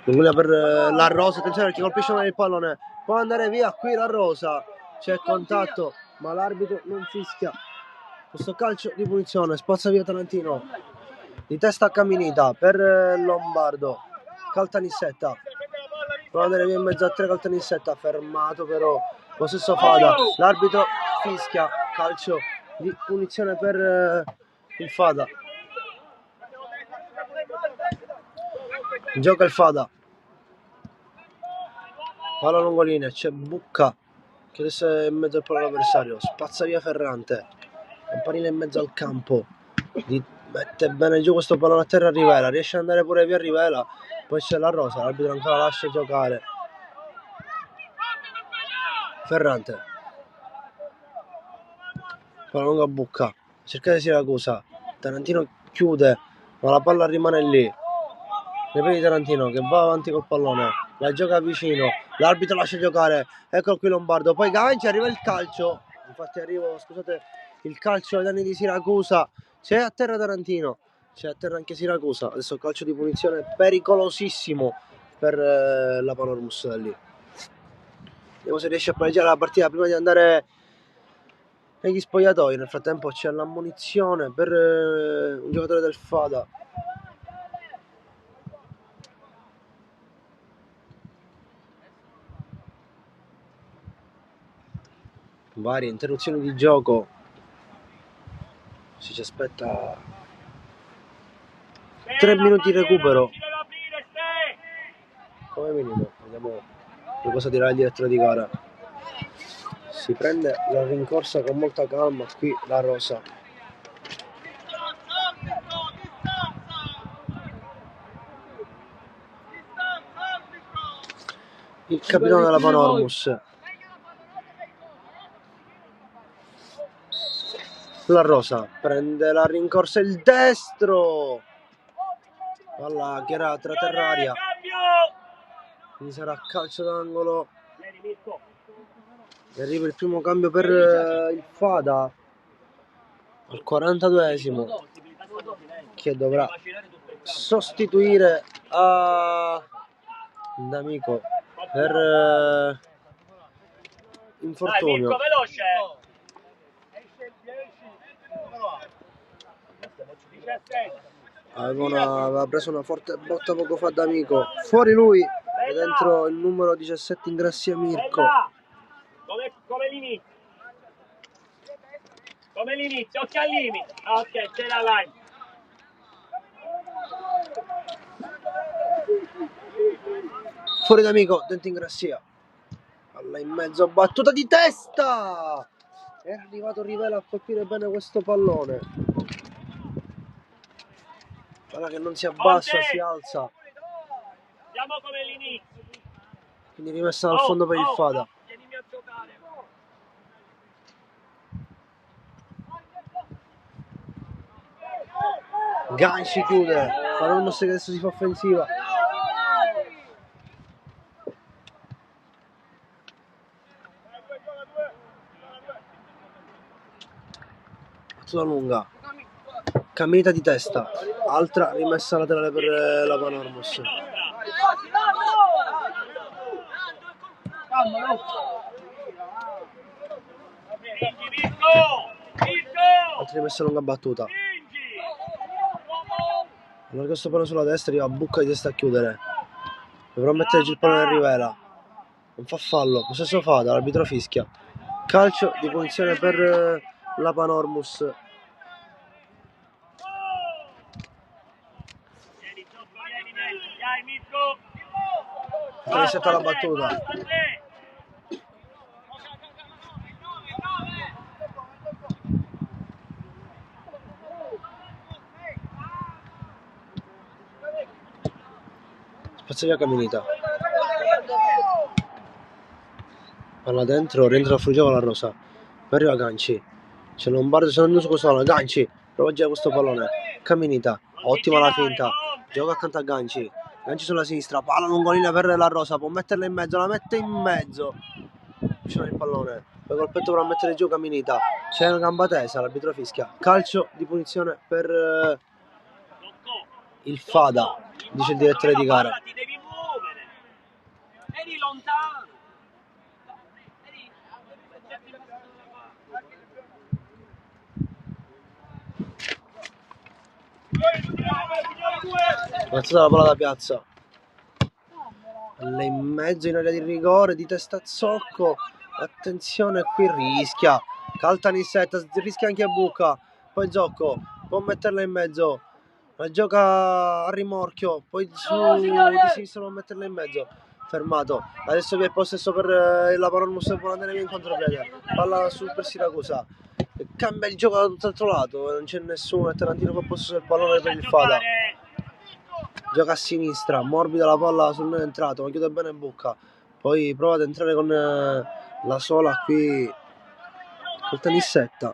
Lunga per la Rosa. Attenzione perché colpisce male il pallone. Può andare via qui la Rosa. C'è contatto ma l'arbitro non fischia. Questo calcio di punizione. Spazza via Tarantino. Di testa a Caminita per Lombardo. Caltanissetta. Prova ad andare via in mezzo a 3 Caltanissetta. Fermato però. Possesso Fada. L'arbitro fischia. Calcio di punizione per il Fada. Gioca il Fada. Palla lungolinea, c'è Bucca che adesso è in mezzo al palo all'avversario. Spazza via Ferrante. Campanile in mezzo al campo. Mette bene giù questo pallone a terra a Rivela. Riesce ad andare pure via Rivela. Poi c'è la Rosa. L'arbitro ancora lascia giocare. Ferrante. Palla lunga a Bucca. Cerca di Siracusa. Tarantino chiude. Ma la palla rimane lì. Ripete Tarantino che va avanti col pallone, la gioca vicino, l'arbitro lascia giocare, eccolo qui Lombardo, poi Ganci, arriva il calcio, infatti scusate il calcio ai danni di Siracusa. C'è a terra Tarantino, c'è a terra anche Siracusa. Adesso calcio di punizione pericolosissimo per la Panormus da lì. Vediamo se riesce a pareggiare la partita prima di andare negli spogliatoi. Nel frattempo c'è l'ammonizione per un giocatore del Fada. Varie interruzioni di gioco. Si ci aspetta 3 minuti di recupero come minimo. Vediamo che cosa dirà il direttore di gara. Si prende la rincorsa con molta calma qui la rosa. Il capitano della Panormus. La rosa prende la rincorsa, il destro, palla che era tra terraria, quindi sarà calcio d'angolo e arriva il primo cambio per il Fada al 42esimo, che dovrà sostituire a D'Amico per infortunio. Aveva preso una forte botta poco fa D'Amico. Fuori lui e dentro il numero 17 Ingrassia Mirko. Come l'inizio? Come l'inizio? Occhio al limite. Ok, c'è la line. Fuori D'Amico, dentro Ingrassia. Palla in mezzo, battuta di testa. È arrivato Rivela a colpire bene questo pallone. Palla che non si abbassa, si alza. Siamo come l'inizio. Quindi rimessa dal fondo per il Fada. Vienimi a giocare. Ganci chiude. Panormus che adesso si fa offensiva. Battuta lunga. Camminata di testa. Altra rimessa laterale per la Panormus. Altra rimessa lunga battuta. Allora questo pallone sulla destra, arriva a bucca di testa a chiudere. Dovrà mettere il pallone a Rivela. Non fa fallo, possesso Fada, l'arbitro fischia. Calcio di punizione per la Panormus. Risetta la battuta. Spazza via Caminita. Palla dentro, rientra Frugiova la rosa. Poi arriva Ganci. C'è Lombardo, c'è andato su questo pallone. Ganci prova a girare questo pallone. Caminita, ottima la finta. Gioca accanto a Ganci. Ganci sulla sinistra, palla lungolina per la rosa. Può metterla in mezzo, la mette in mezzo. Vicino il pallone. Poi col petto dovrà mettere giù Caminita. C'è una gamba tesa, l'arbitro fischia. Calcio di punizione per il Fada, dice il direttore di gara. Ti devi muovere. Eri lontano. Alzata la palla da piazza. In mezzo in area di rigore, di testa a zocco. Attenzione qui, rischia. Caltanissetta, rischia anche a buca. Poi Zocco può metterla in mezzo. La gioca a rimorchio. Poi su di sinistra può metterla in mezzo. Fermato. Adesso vi è possesso per la Panormus, può andare via in contropiede. Palla su per Siracusa. Cambia il gioco da tutt'altro lato. Non c'è nessuno. E Tarantino fa possesso del pallone per il Fada. Gioca a sinistra, morbida la palla sul non entrato, ma chiude bene in bocca. Poi prova ad entrare con la sola qui col tenissetta.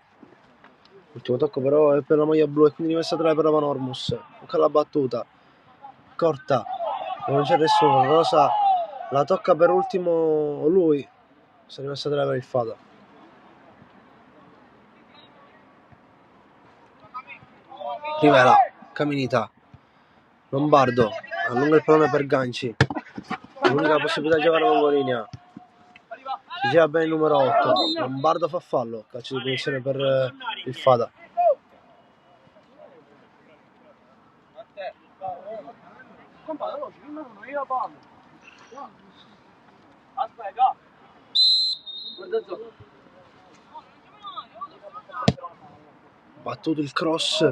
Ultimo tocco però è per la maglia blu e quindi rimessa tra per la Panormus. Tocca la battuta. Corta, non c'è nessuno. Rosa la tocca per ultimo lui. Si è rimessa tra per il Fada. Rivela, Caminita, Lombardo, allunga il pallone per Ganci, l'unica possibilità di giocare a lungolinea, si gira bene il numero 8, Lombardo fa fallo, calcio di punizione per il Fada. Battuto il cross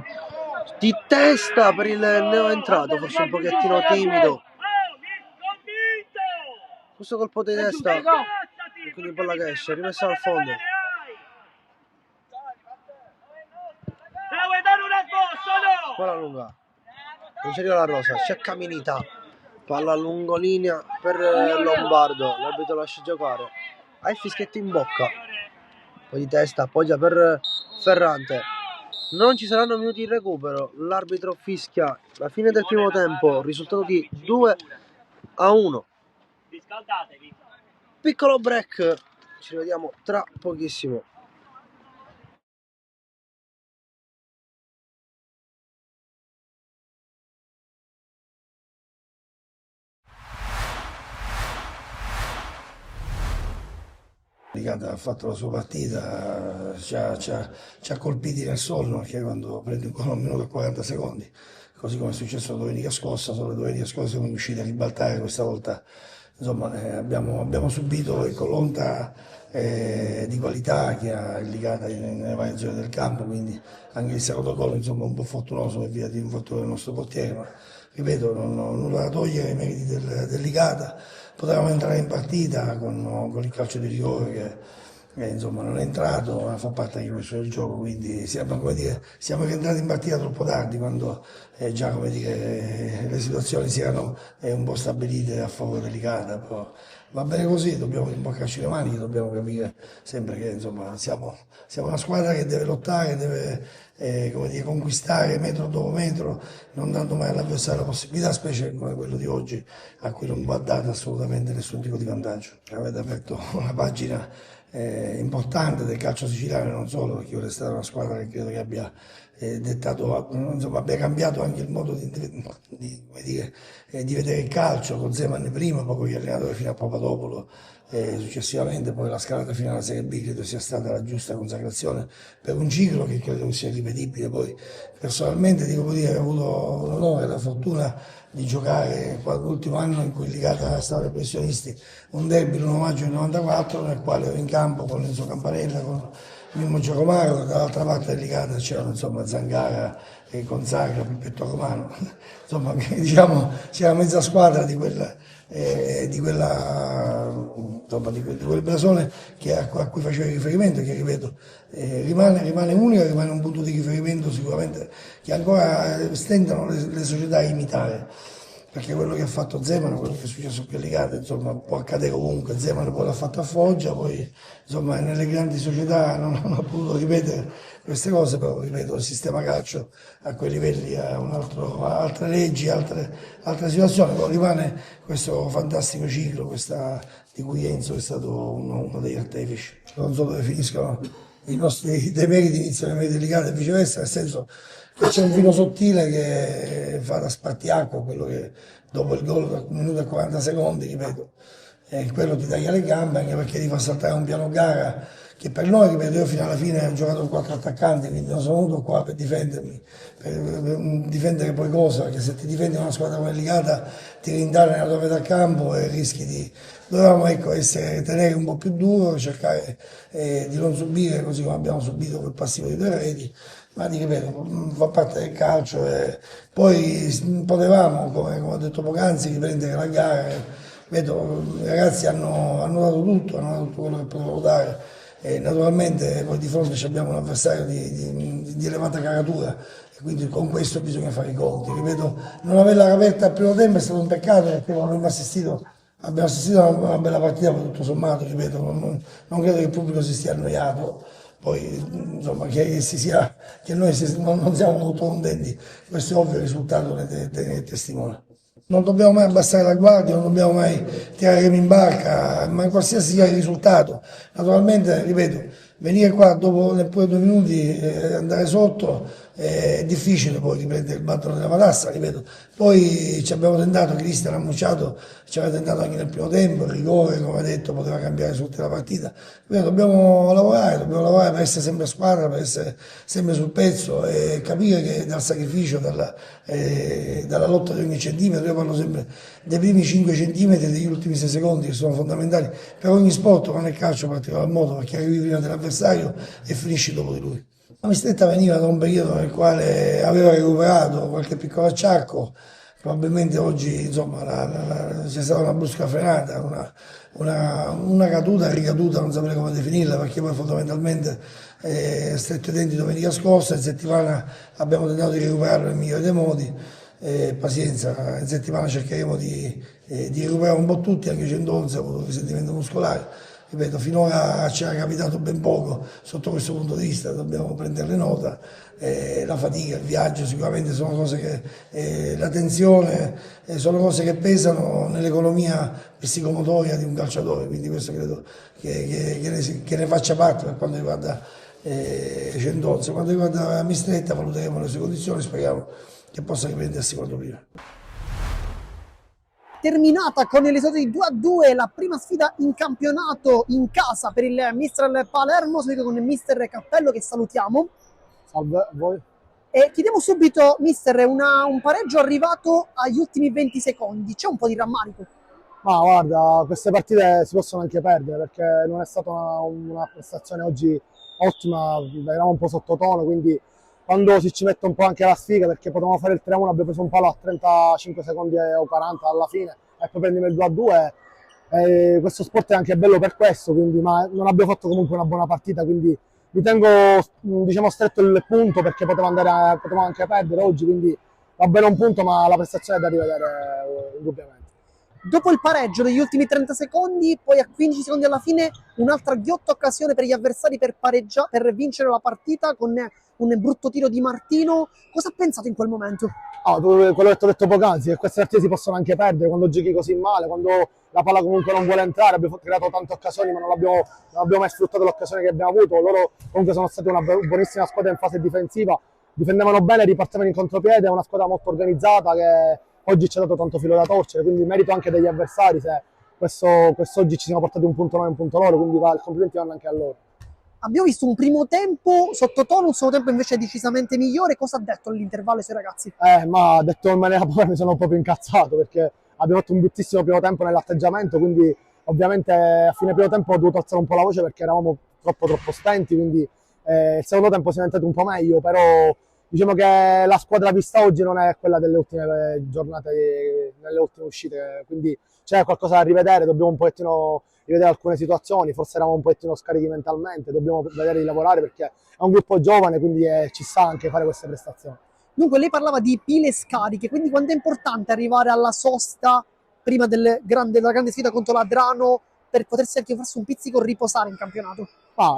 di testa per il neoentrato, forse un pochettino timido. Questo colpo di testa, e quindi palla che esce, rimessa al fondo. Palla lunga, non ci arriva la rosa, c'è Caminita, palla lungolinea per Lombardo, l'arbitro lascia giocare, ha il fischietto in bocca, poi di testa, appoggia per Ferrante. Non ci saranno minuti di recupero, l'arbitro fischia la fine del primo tempo, risultato di 2-1. Piccolo break, ci rivediamo tra pochissimo. Ha fatto la sua partita, ci ha colpiti nel sonno, perché quando prende un gol a un minuto e 40 secondi, così come è successo la domenica scorsa, solo la domenica scorsa siamo riusciti a ribaltare, questa volta insomma, abbiamo subito l'onta di qualità che ha indicata nelle varie zone del campo, quindi anche il secondo gol insomma, un po' fortunoso per via di infortunio del nostro portiere, ma ripeto, non ho nulla da togliere ai meriti del Licata. Potevamo entrare in partita con il calcio di rigore che insomma non è entrato, ma fa parte anche questo del gioco, quindi siamo rientrati in partita troppo tardi, quando già le situazioni si erano un po' stabilite a favore del Licata. Però va bene così, dobbiamo imboccarci le maniche, dobbiamo capire sempre che insomma, siamo una squadra che deve lottare, deve conquistare metro dopo metro, non dando mai all'avversario la possibilità, specie come quello di oggi, a cui non va dato assolutamente nessun tipo di vantaggio. Avete aperto una pagina importante del calcio siciliano, non solo, perché ora è stata una squadra che credo che abbia dettato, insomma, abbia cambiato anche il modo di vedere il calcio, con Zeman prima, poi con gli allenatori fino a Papadopoulos, successivamente poi la scalata fino alla Serie B credo sia stata la giusta consacrazione per un ciclo che credo sia ripetibile. Poi personalmente devo dire che ho avuto l'onore e la fortuna di giocare l'ultimo anno in cui il Licata stava ai professionisti, un derby l'1 maggio del 94, nel quale ero in campo con Enzo Campanella, con Mimmo Giacomaro, dall'altra parte del Licata c'erano insomma Zangara e Gonzaga, Pippetto Romano, insomma diciamo c'era mezza squadra di quel blasone a cui facevo riferimento, che ripeto rimane unico, rimane un punto di riferimento sicuramente che ancora stentano le società a imitare, perché quello che ha fatto Zeman, quello che è successo qui a Licata, insomma può accadere ovunque. Zeman poi l'ha fatto a Foggia, poi insomma nelle grandi società non ha potuto ripetere queste cose, però ripeto, il sistema calcio a quei livelli ha altre leggi, altre situazioni, però rimane questo fantastico ciclo, di cui Enzo è stato uno degli artefici. Non so dove finiscono i nostri demeriti, iniziano i meriti di Licata e viceversa, nel senso che c'è un filo sottile che fa da spartiacque, quello che dopo il gol da 1 minuto e 40 secondi, ripeto, quello ti taglia le gambe, anche perché ti fa saltare un piano gara che per noi, ripeto, io fino alla fine ho giocato con 4 attaccanti, quindi non sono venuto qua per difendermi, per difendere poi cosa, perché se ti difendi una squadra come Licata ti rintanano nella tua metà campo e rischi di... Dovevamo tenere un po' più duro, cercare di non subire così come abbiamo subito quel passivo di 2 reti, ma ti ripeto, fa parte del calcio e poi potevamo, come ho detto poc'anzi, riprendere la gara. Vedo, i ragazzi hanno dato tutto, hanno dato tutto quello che potevano dare e naturalmente poi di fronte abbiamo un avversario di elevata caratura e quindi con questo bisogna fare i conti. Ripeto, non averla aperta al primo tempo è stato un peccato, perché abbiamo assistito a una bella partita, ma tutto sommato, ripeto, non credo che il pubblico si stia annoiato. Poi insomma che noi non siamo molto contenti, questo è ovvio, il risultato ne testimonia. Non dobbiamo mai abbassare la guardia, non dobbiamo mai tirare in barca, ma qualsiasi sia il risultato. Naturalmente, ripeto, venire qua dopo neppure 2 minuti, andare sotto, è difficile poi riprendere il battone della matassa, ripeto. Poi ci abbiamo tentato, Cristian ha annunciato, ci aveva tentato anche nel primo tempo, il rigore, come ha detto, poteva cambiare tutta la partita. Ripeto, dobbiamo lavorare per essere sempre a squadra, per essere sempre sul pezzo e capire che dal sacrificio, dalla lotta di ogni centimetro, io parlo sempre dei primi 5 centimetri e degli ultimi 6 secondi che sono fondamentali per ogni sport, non è calcio in particolar modo, perché arrivi prima dell'avversario e finisci dopo di lui. La Mistretta veniva da un periodo nel quale aveva recuperato qualche piccolo acciacco, probabilmente oggi insomma, c'è stata una brusca frenata, una caduta, ricaduta, non saprei come definirla, perché poi fondamentalmente stretto i denti domenica scorsa, in settimana abbiamo tentato di recuperarlo nel migliore dei modi, pazienza, in settimana cercheremo di recuperare un po' tutti, anche 111 ha avuto un risentimento muscolare. Ripeto, finora ci è capitato ben poco sotto questo punto di vista, dobbiamo prenderle nota. La fatica, il viaggio sicuramente sono cose che, la tensione, sono cose che pesano nell'economia psicomotoria di un calciatore, quindi questo credo che ne faccia parte per quanto riguarda Centozzo. Quanto riguarda Mistretta valuteremo le sue condizioni, speriamo che possa riprendersi quanto prima. Terminata con il risultato di 2-2 la prima sfida in campionato in casa per il Mistral Palermo, seguito con il mister Cappello che salutiamo. Salve a voi. E chiediamo subito, mister, un pareggio arrivato agli ultimi 20 secondi, c'è un po' di rammarico? Ma guarda, queste partite si possono anche perdere perché non è stata una prestazione oggi ottima, eravamo un po' sottotono, quindi quando ci mette un po' anche la sfiga, perché potevamo fare il 3-1, abbiamo preso un palo a 35 secondi o 40 alla fine e poi prendiamo il 2-2. Questo sport è anche bello per questo, quindi, ma non abbiamo fatto comunque una buona partita, quindi mi tengo diciamo, stretto il punto perché potevamo anche perdere oggi, quindi va bene un punto, ma la prestazione è da rivedere indubbiamente. Dopo il pareggio degli ultimi 30 secondi, poi a 15 secondi alla fine, un'altra ghiotta occasione per gli avversari per vincere la partita con un brutto tiro di Martino. Cosa ha pensato in quel momento? Quello che ti ho detto poc'anzi, che queste partite si possono anche perdere quando giochi così male, quando la palla comunque non vuole entrare. Abbiamo creato tante occasioni, ma non abbiamo mai sfruttato l'occasione che abbiamo avuto. Loro comunque sono stati una buonissima squadra in fase difensiva, difendevano bene, ripartivano in contropiede, è una squadra molto organizzata che oggi ci ha dato tanto filo da torcere, quindi merito anche degli avversari se quest'oggi ci siamo portati un punto noi e un punto loro, quindi i complimenti vanno anche a loro. Abbiamo visto un primo tempo sottotono, un secondo tempo invece decisamente migliore. Cosa ha detto all'intervallo ai suoi ragazzi? Ma detto in maniera povera mi sono proprio incazzato perché abbiamo fatto un bruttissimo primo tempo nell'atteggiamento, quindi ovviamente a fine primo tempo ho dovuto alzare un po' la voce perché eravamo troppo stenti, quindi il secondo tempo si è diventato un po' meglio, però diciamo che la squadra vista oggi non è quella delle ultime giornate, nelle ultime uscite, quindi c'è qualcosa da rivedere, dobbiamo un pochettino rivedere alcune situazioni, forse eravamo un pochettino scarichi mentalmente, dobbiamo vedere di lavorare perché è un gruppo giovane, quindi ci sa anche fare queste prestazioni. Dunque lei parlava di pile scariche, quindi quanto è importante arrivare alla sosta prima della grande sfida contro l'Adrano per potersi anche farsi un pizzico riposare in campionato?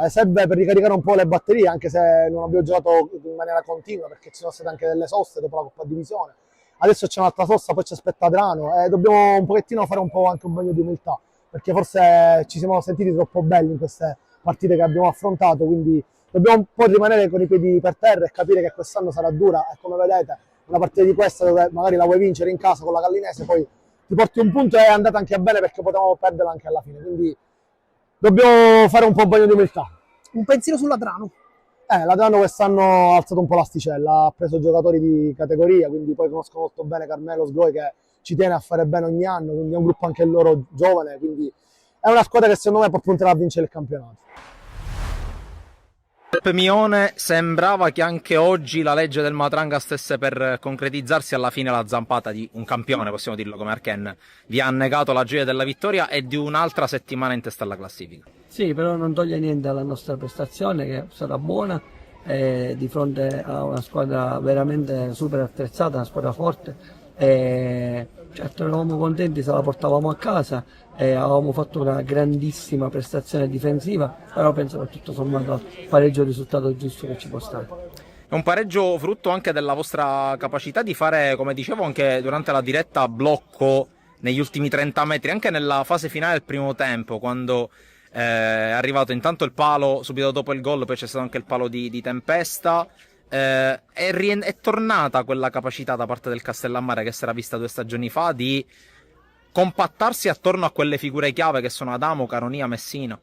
Serve per ricaricare un po' le batterie, anche se non abbiamo giocato in maniera continua perché ci sono state anche delle soste dopo la Coppa Divisione. Adesso c'è un'altra sosta, poi ci aspetta Adrano e dobbiamo un pochettino fare un po' anche un bagno di umiltà perché forse ci siamo sentiti troppo belli in queste partite che abbiamo affrontato, quindi dobbiamo un po' rimanere con i piedi per terra e capire che quest'anno sarà dura e come vedete una partita di questa dove magari la vuoi vincere in casa con la Gallinese, poi ti porti un punto e è andata anche bene perché potevamo perderla anche alla fine, quindi dobbiamo fare un po' un bagno di umiltà. Un pensiero sull'Adrano? L'Adrano quest'anno ha alzato un po' l'asticella, ha preso giocatori di categoria, quindi poi conosco molto bene Carmelo Sgoi che ci tiene a fare bene ogni anno, quindi è un gruppo anche loro giovane, quindi è una squadra che secondo me può puntare a vincere il campionato. Mione, sembrava che anche oggi la legge del Matranga stesse per concretizzarsi, alla fine la zampata di un campione, possiamo dirlo come Arken, vi ha negato la gioia della vittoria e di un'altra settimana in testa alla classifica. Sì, però non toglie niente alla nostra prestazione che è stata buona di fronte a una squadra veramente super attrezzata, una squadra forte. Certo eravamo contenti se la portavamo a casa e avevamo fatto una grandissima prestazione difensiva, però penso che tutto sommato pareggio è il risultato giusto che ci può stare. È un pareggio frutto anche della vostra capacità di fare, come dicevo anche durante la diretta, blocco negli ultimi 30 metri, anche nella fase finale del primo tempo, quando è arrivato intanto il palo subito dopo il gol, poi c'è stato anche il palo di Tempesta. è tornata quella capacità da parte del Castellammare che si era vista 2 stagioni fa di compattarsi attorno a quelle figure chiave che sono Adamo, Caronia, Messina.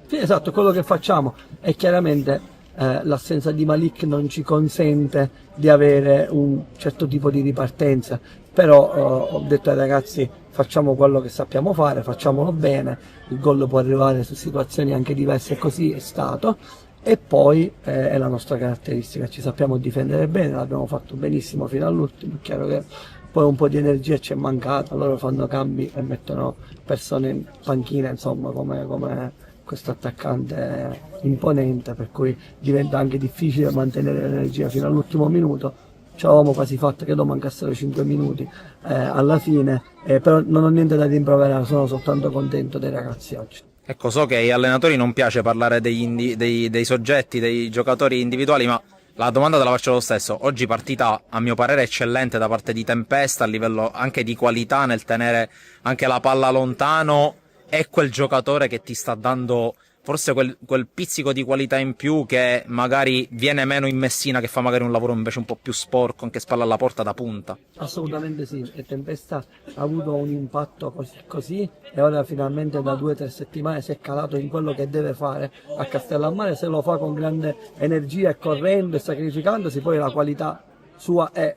Sì, esatto, quello che facciamo è chiaramente l'assenza di Malik non ci consente di avere un certo tipo di ripartenza, però ho detto ai ragazzi facciamo quello che sappiamo fare, facciamolo bene, il gol può arrivare su situazioni anche diverse, così è stato, e poi è la nostra caratteristica, ci sappiamo difendere bene, l'abbiamo fatto benissimo fino all'ultimo, è chiaro che poi un po' di energia ci è mancata, loro fanno cambi e mettono persone in panchina, insomma, come questo attaccante imponente, per cui diventa anche difficile mantenere l'energia fino all'ultimo minuto. Ci avevamo quasi fatto che mancassero 5 minuti alla fine, però non ho niente da rimproverare, sono soltanto contento dei ragazzi oggi. Ecco, so che agli allenatori non piace parlare dei soggetti, dei giocatori individuali, ma la domanda te la faccio lo stesso. Oggi partita, a mio parere, eccellente da parte di Tempesta, a livello anche di qualità nel tenere anche la palla lontano. È quel giocatore che ti sta dando forse quel pizzico di qualità in più che magari viene meno in Messina, che fa magari un lavoro invece un po' più sporco, anche spalla alla porta da punta. Assolutamente sì, e Tempesta ha avuto un impatto così e ora finalmente da 2 o 3 settimane si è calato in quello che deve fare a Castellammare, se lo fa con grande energia e correndo e sacrificandosi, poi la qualità sua è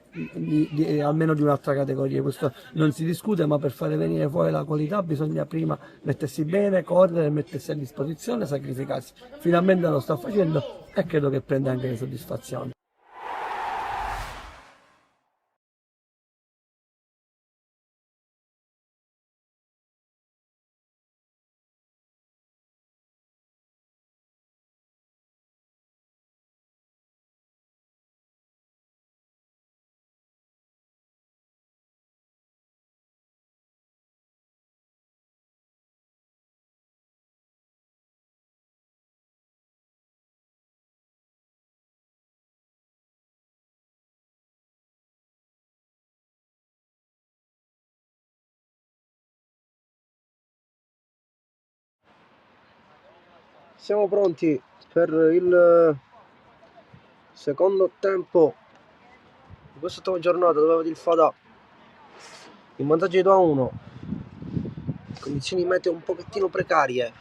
almeno di un'altra categoria, questo non si discute, ma per fare venire fuori la qualità bisogna prima mettersi bene, correre, mettersi a disposizione, sacrificarsi. Finalmente lo sta facendo e credo che prenda anche le soddisfazioni. Siamo pronti per il secondo tempo di quest'ultima giornata dove avete il Fada in vantaggio di 2-1, condizioni meteo un pochettino precarie,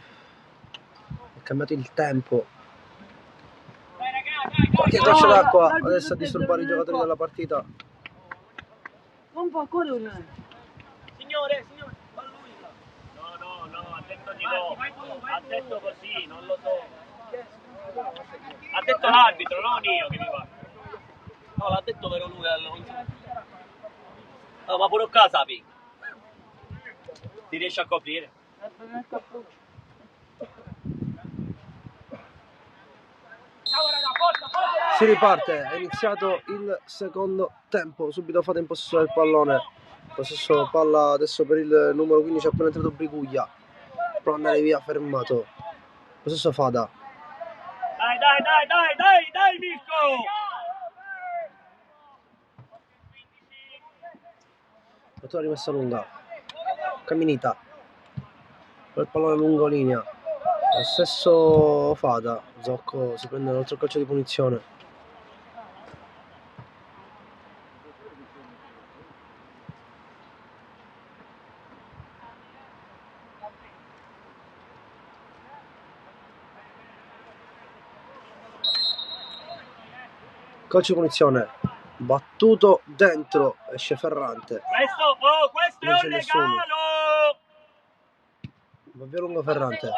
è cambiato il tempo, qualche goccia d'acqua adesso a disturbare i giocatori della partita. Non può correre. Signore, balluita. No, ha detto di no. Ha detto così, non lo so. Ha detto l'arbitro, non io che mi va. No, l'ha detto vero lui. No, ma pure a casa, Pi. Ti riesci a coprire? Si riparte, è iniziato il secondo tempo, subito Fada in possesso del pallone, possesso palla adesso per il numero 15 appena entrato Briguglia, può andare via fermato, possesso Fada. Dai, Mirko! La rimessa lunga, Camminita, quel pallone lungo linea, lo stesso Fada, Zocco si prende un altro calcio di punizione. Calcio di punizione, battuto dentro, esce Ferrante. Questo è un regalo! Va via lungo Ferrante.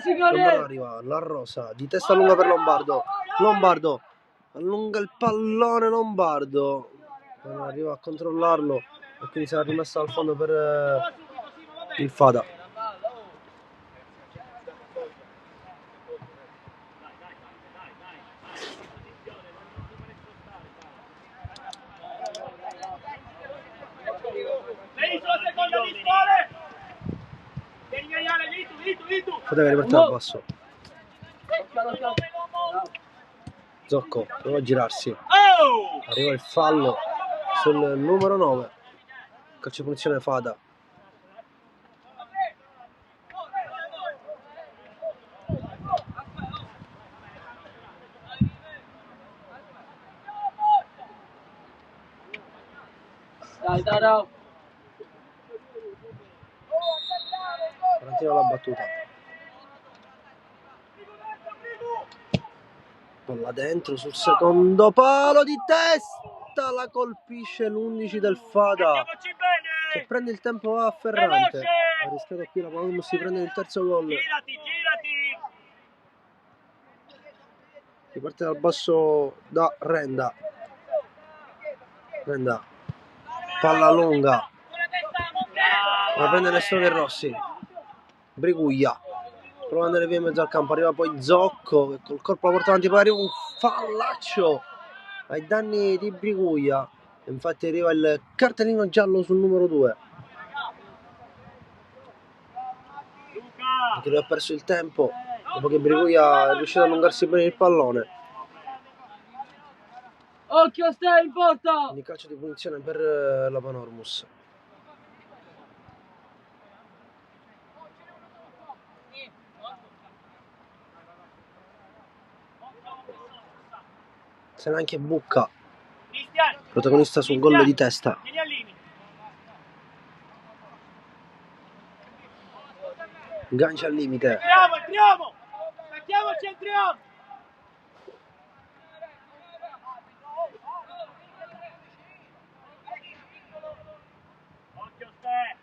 Signore! Lombardo arriva, la rosa, di testa lunga per Lombardo allunga il pallone Lombardo, non arriva a controllarlo e quindi sarà rimessa al fondo per il Fada. Fada che riparte dal basso. Zocco prova a girarsi, arriva il fallo sul numero 9, calcio di punizione Fada. Fiorentina l'ha battuta. Palla dentro sul secondo palo di testa, la colpisce l'11 del Fada, che prende il tempo a Ferrante. Ha rischiato qui la Palormus di prendere il terzo gol. Girati. Riparte dal basso da Renda. Palla lunga, la prende nessuno dei Rossi. Briguglia prova ad andare via in mezzo al campo, arriva poi Zocco che col corpo la porta avanti, poi arriva un fallaccio ai danni di Briguglia. Infatti arriva il cartellino giallo sul numero 2. Che lui ha perso il tempo dopo che Briguglia è riuscito ad allungarsi bene il pallone. Occhio, stai in porta! Quindi calcio di punizione per la Panormus. Se n'è anche Bucca, protagonista sul gol di testa. Gancia al limite. Entriamo! Stacchiamoci, entriamo! Occhio, stai!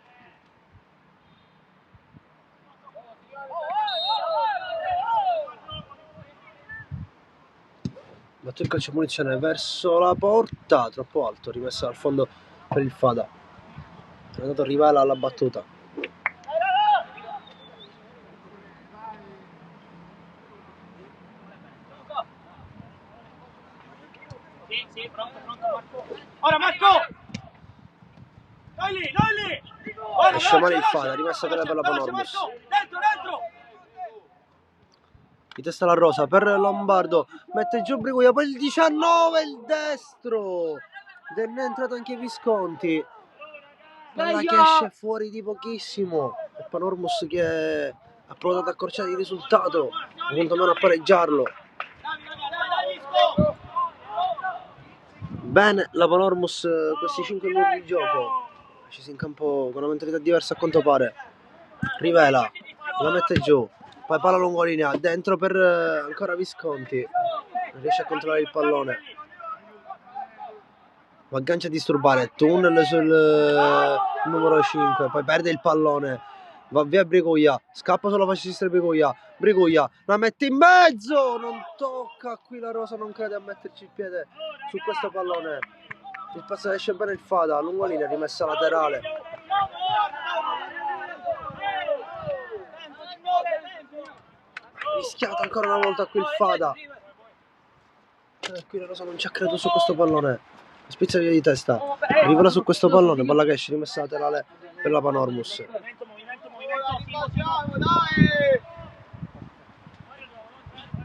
Batto il calcio di punizione verso la porta, troppo alto, rimessa dal fondo per il Fada. È andato Rivela alla battuta. Sì, pronto, Marco. Ora Marco! Dai lì! Esce male il Fada, rimessa per la Panormus. Dentro! Di testa la Rosa per Lombardo, mette giù Briguglia, poi il 19, il destro, ed è entrato anche Visconti, palla che esce fuori di pochissimo. Il Panormus che ha provato ad accorciare il risultato, a quanto meno a pareggiarlo. Bene la Panormus questi 5 minuti di gioco, scesi in campo con una mentalità diversa a quanto pare. Rivela, la mette giù, poi palla lungolinea, dentro per ancora Visconti, non riesce a controllare il pallone, ma aggancia a disturbare, tunnel sul numero 5, poi perde il pallone, va via Briguglia, scappa sulla fascia sinistra Briguglia, la mette in mezzo, non tocca, qui la Rosa non crede a metterci il piede su questo pallone, il passo esce bene il Fada, lungolinea, rimessa laterale. Rischiato ancora una volta qui il Fada, qui la Rosa non ci ha creduto su questo pallone, spizza via di testa, rivola su questo pallone, palla che esce, rimessa laterale per la Panormus.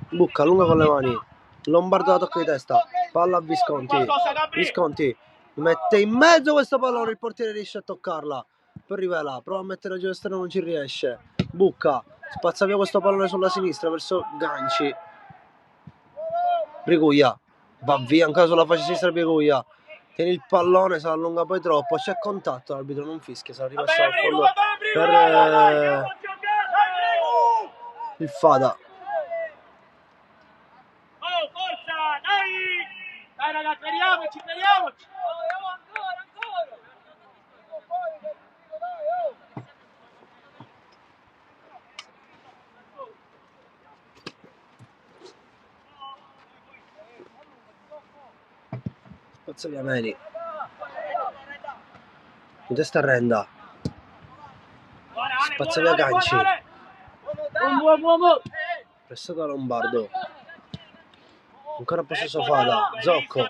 Bucca lunga con le mani, Lombardo la tocca di testa, palla a Visconti mette in mezzo questo pallone, il portiere riesce a toccarla, poi Rivela prova a mettere giù l'esterno, non ci riesce, Bucca spazza via questo pallone sulla sinistra verso Ganci, Briguglia va via ancora sulla fascia sinistra Briguglia, tiene il pallone, se allunga poi troppo, c'è contatto, l'arbitro non fischia, sarà rimesso al fondo per il Fada. Forza, dai ragazzi, speriamoci. Spazza via Meni, in testa Renda, spazza via Ganci, pressato da Lombardo, ancora possesso Fada, Zocco,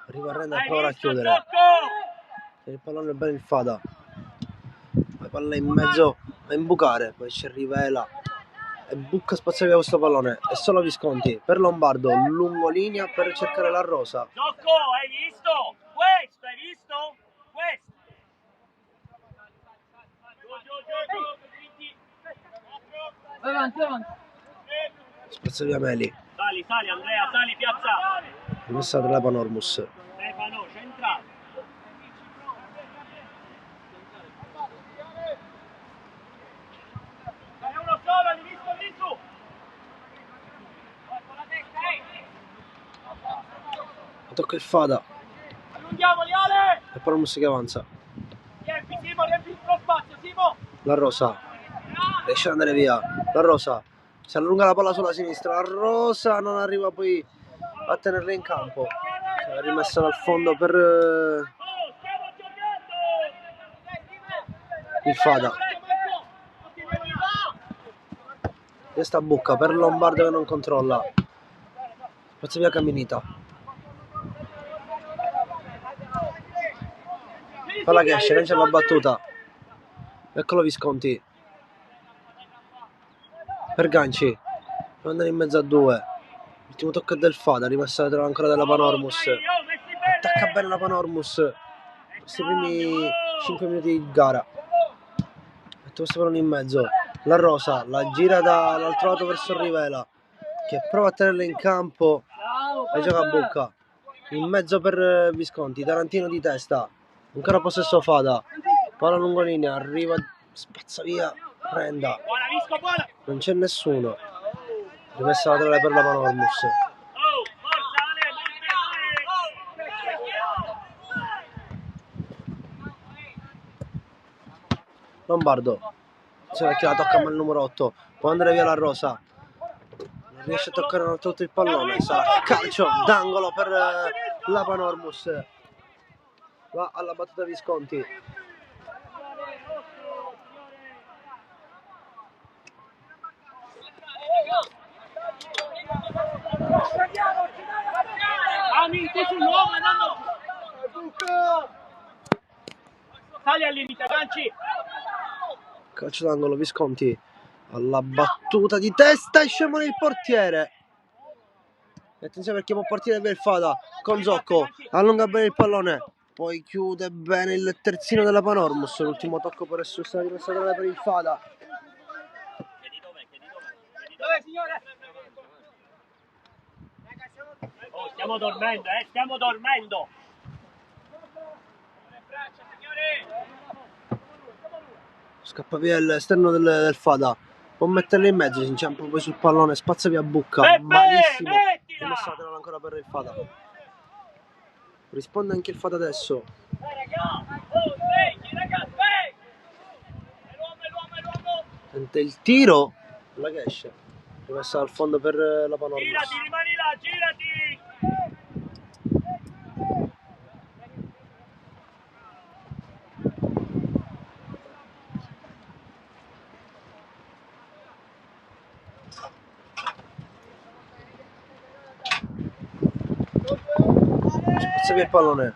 arriva Renda e prova a chiudere, il pallone bene il Fada, la palla in mezzo a imbucare, poi c'è Rivela e Bucca spazza via questo pallone, è solo Visconti per Lombardo, lungo linea per cercare la Rosa. Zocco, hai visto? Questo, hai visto? Questo. Avanti. Spazza via Meli. Sali Andrea, piazza. Rimessa per la Panormus. Stefano, centrato. Tocca il Fada. Allunghiamoli, Ale! E Panormus che avanza. Riempi, Simo, riempi il tuo spazio, Simo! La Rosa riesce ad andare via. La Rosa si allunga la palla sulla sinistra. La Rosa non arriva poi a tenerla in campo. Si è rimessa dal fondo per il Fada. Questa bucca per Lombardo che non controlla. Spazza via Caminita. Palla che esce, lancia la battuta. Eccolo Visconti. Per Ganci. Può andare in mezzo a due. L'ultimo tocco è del Fada, rimessa ancora della Panormus. Attacca bene la Panormus. Questi primi 5 minuti di gara. Mette questo pallone in mezzo. La Rosa la gira dall'altro lato verso Rivela, che prova a tenerla in campo e gioca a bocca. In mezzo per Visconti. Tarantino di testa. Ancora possesso Fada. Palla lungolinea. Arriva. Spazza via. Prenda. Non c'è nessuno. Rimessa laterale per la Panormus. Lombardo. Perché la tocca ma il numero 8. Può andare via la Rosa. Non riesce a toccare tutto il pallone. Sarà calcio d'angolo per la Panormus. Va alla battuta Visconti. Sali al limite, Ganci! Calcio d'angolo, Visconti alla battuta di testa e scemo il portiere. E attenzione perché può partire bene il Fada con Zocco, allunga bene il pallone, poi chiude bene il terzino della Panormus. L'ultimo tocco per essere stato rimessa per il Fada. Dove, signore? Oh, stiamo dormendo, stiamo dormendo! Scappa via l'esterno del Fada. Può metterla in mezzo, si inciampa poi sul pallone, spazza via Bucca. Malissimo. Rimessa laterale ancora per il Fada. Risponde anche il Fada adesso. Tenta il tiro. La che esce. Rimessa al fondo per la Panormus. Girati, rimani là, girati! Spazza via il pallone.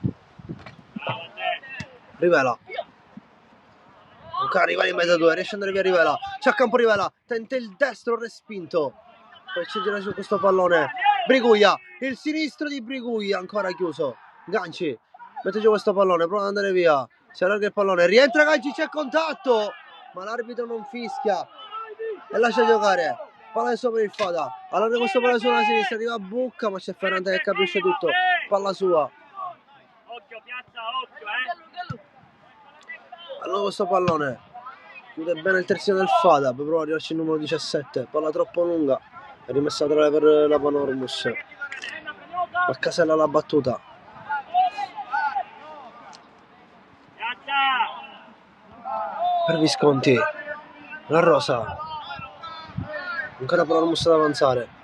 Rivela. Ancora Rivela in mezzo a due. Riesce ad andare via Rivela. C'è a campo Rivela. Tenta il destro respinto. Poi ci gira su questo pallone. Briguglia. Il sinistro di Briguglia. Ancora chiuso. Ganci. Mette giù questo pallone. Prova ad andare via. Si allarga il pallone. Rientra Ganci. C'è contatto. Ma l'arbitro non fischia. E lascia giocare. Palla sopra il Fada. Allora questo palla sulla sinistra. Arriva a Bucca. Ma c'è Ferrante che capisce tutto. Palla sua. Occhio, piazza, occhio, Allora questo pallone chiude bene il terzino del Fada. Poi prova a arrivarci il numero 17. Palla troppo lunga. È rimessa laterale per la Panormus. A Casella la battuta. Per Visconti. La Rosa. Ancora Panormus ad avanzare.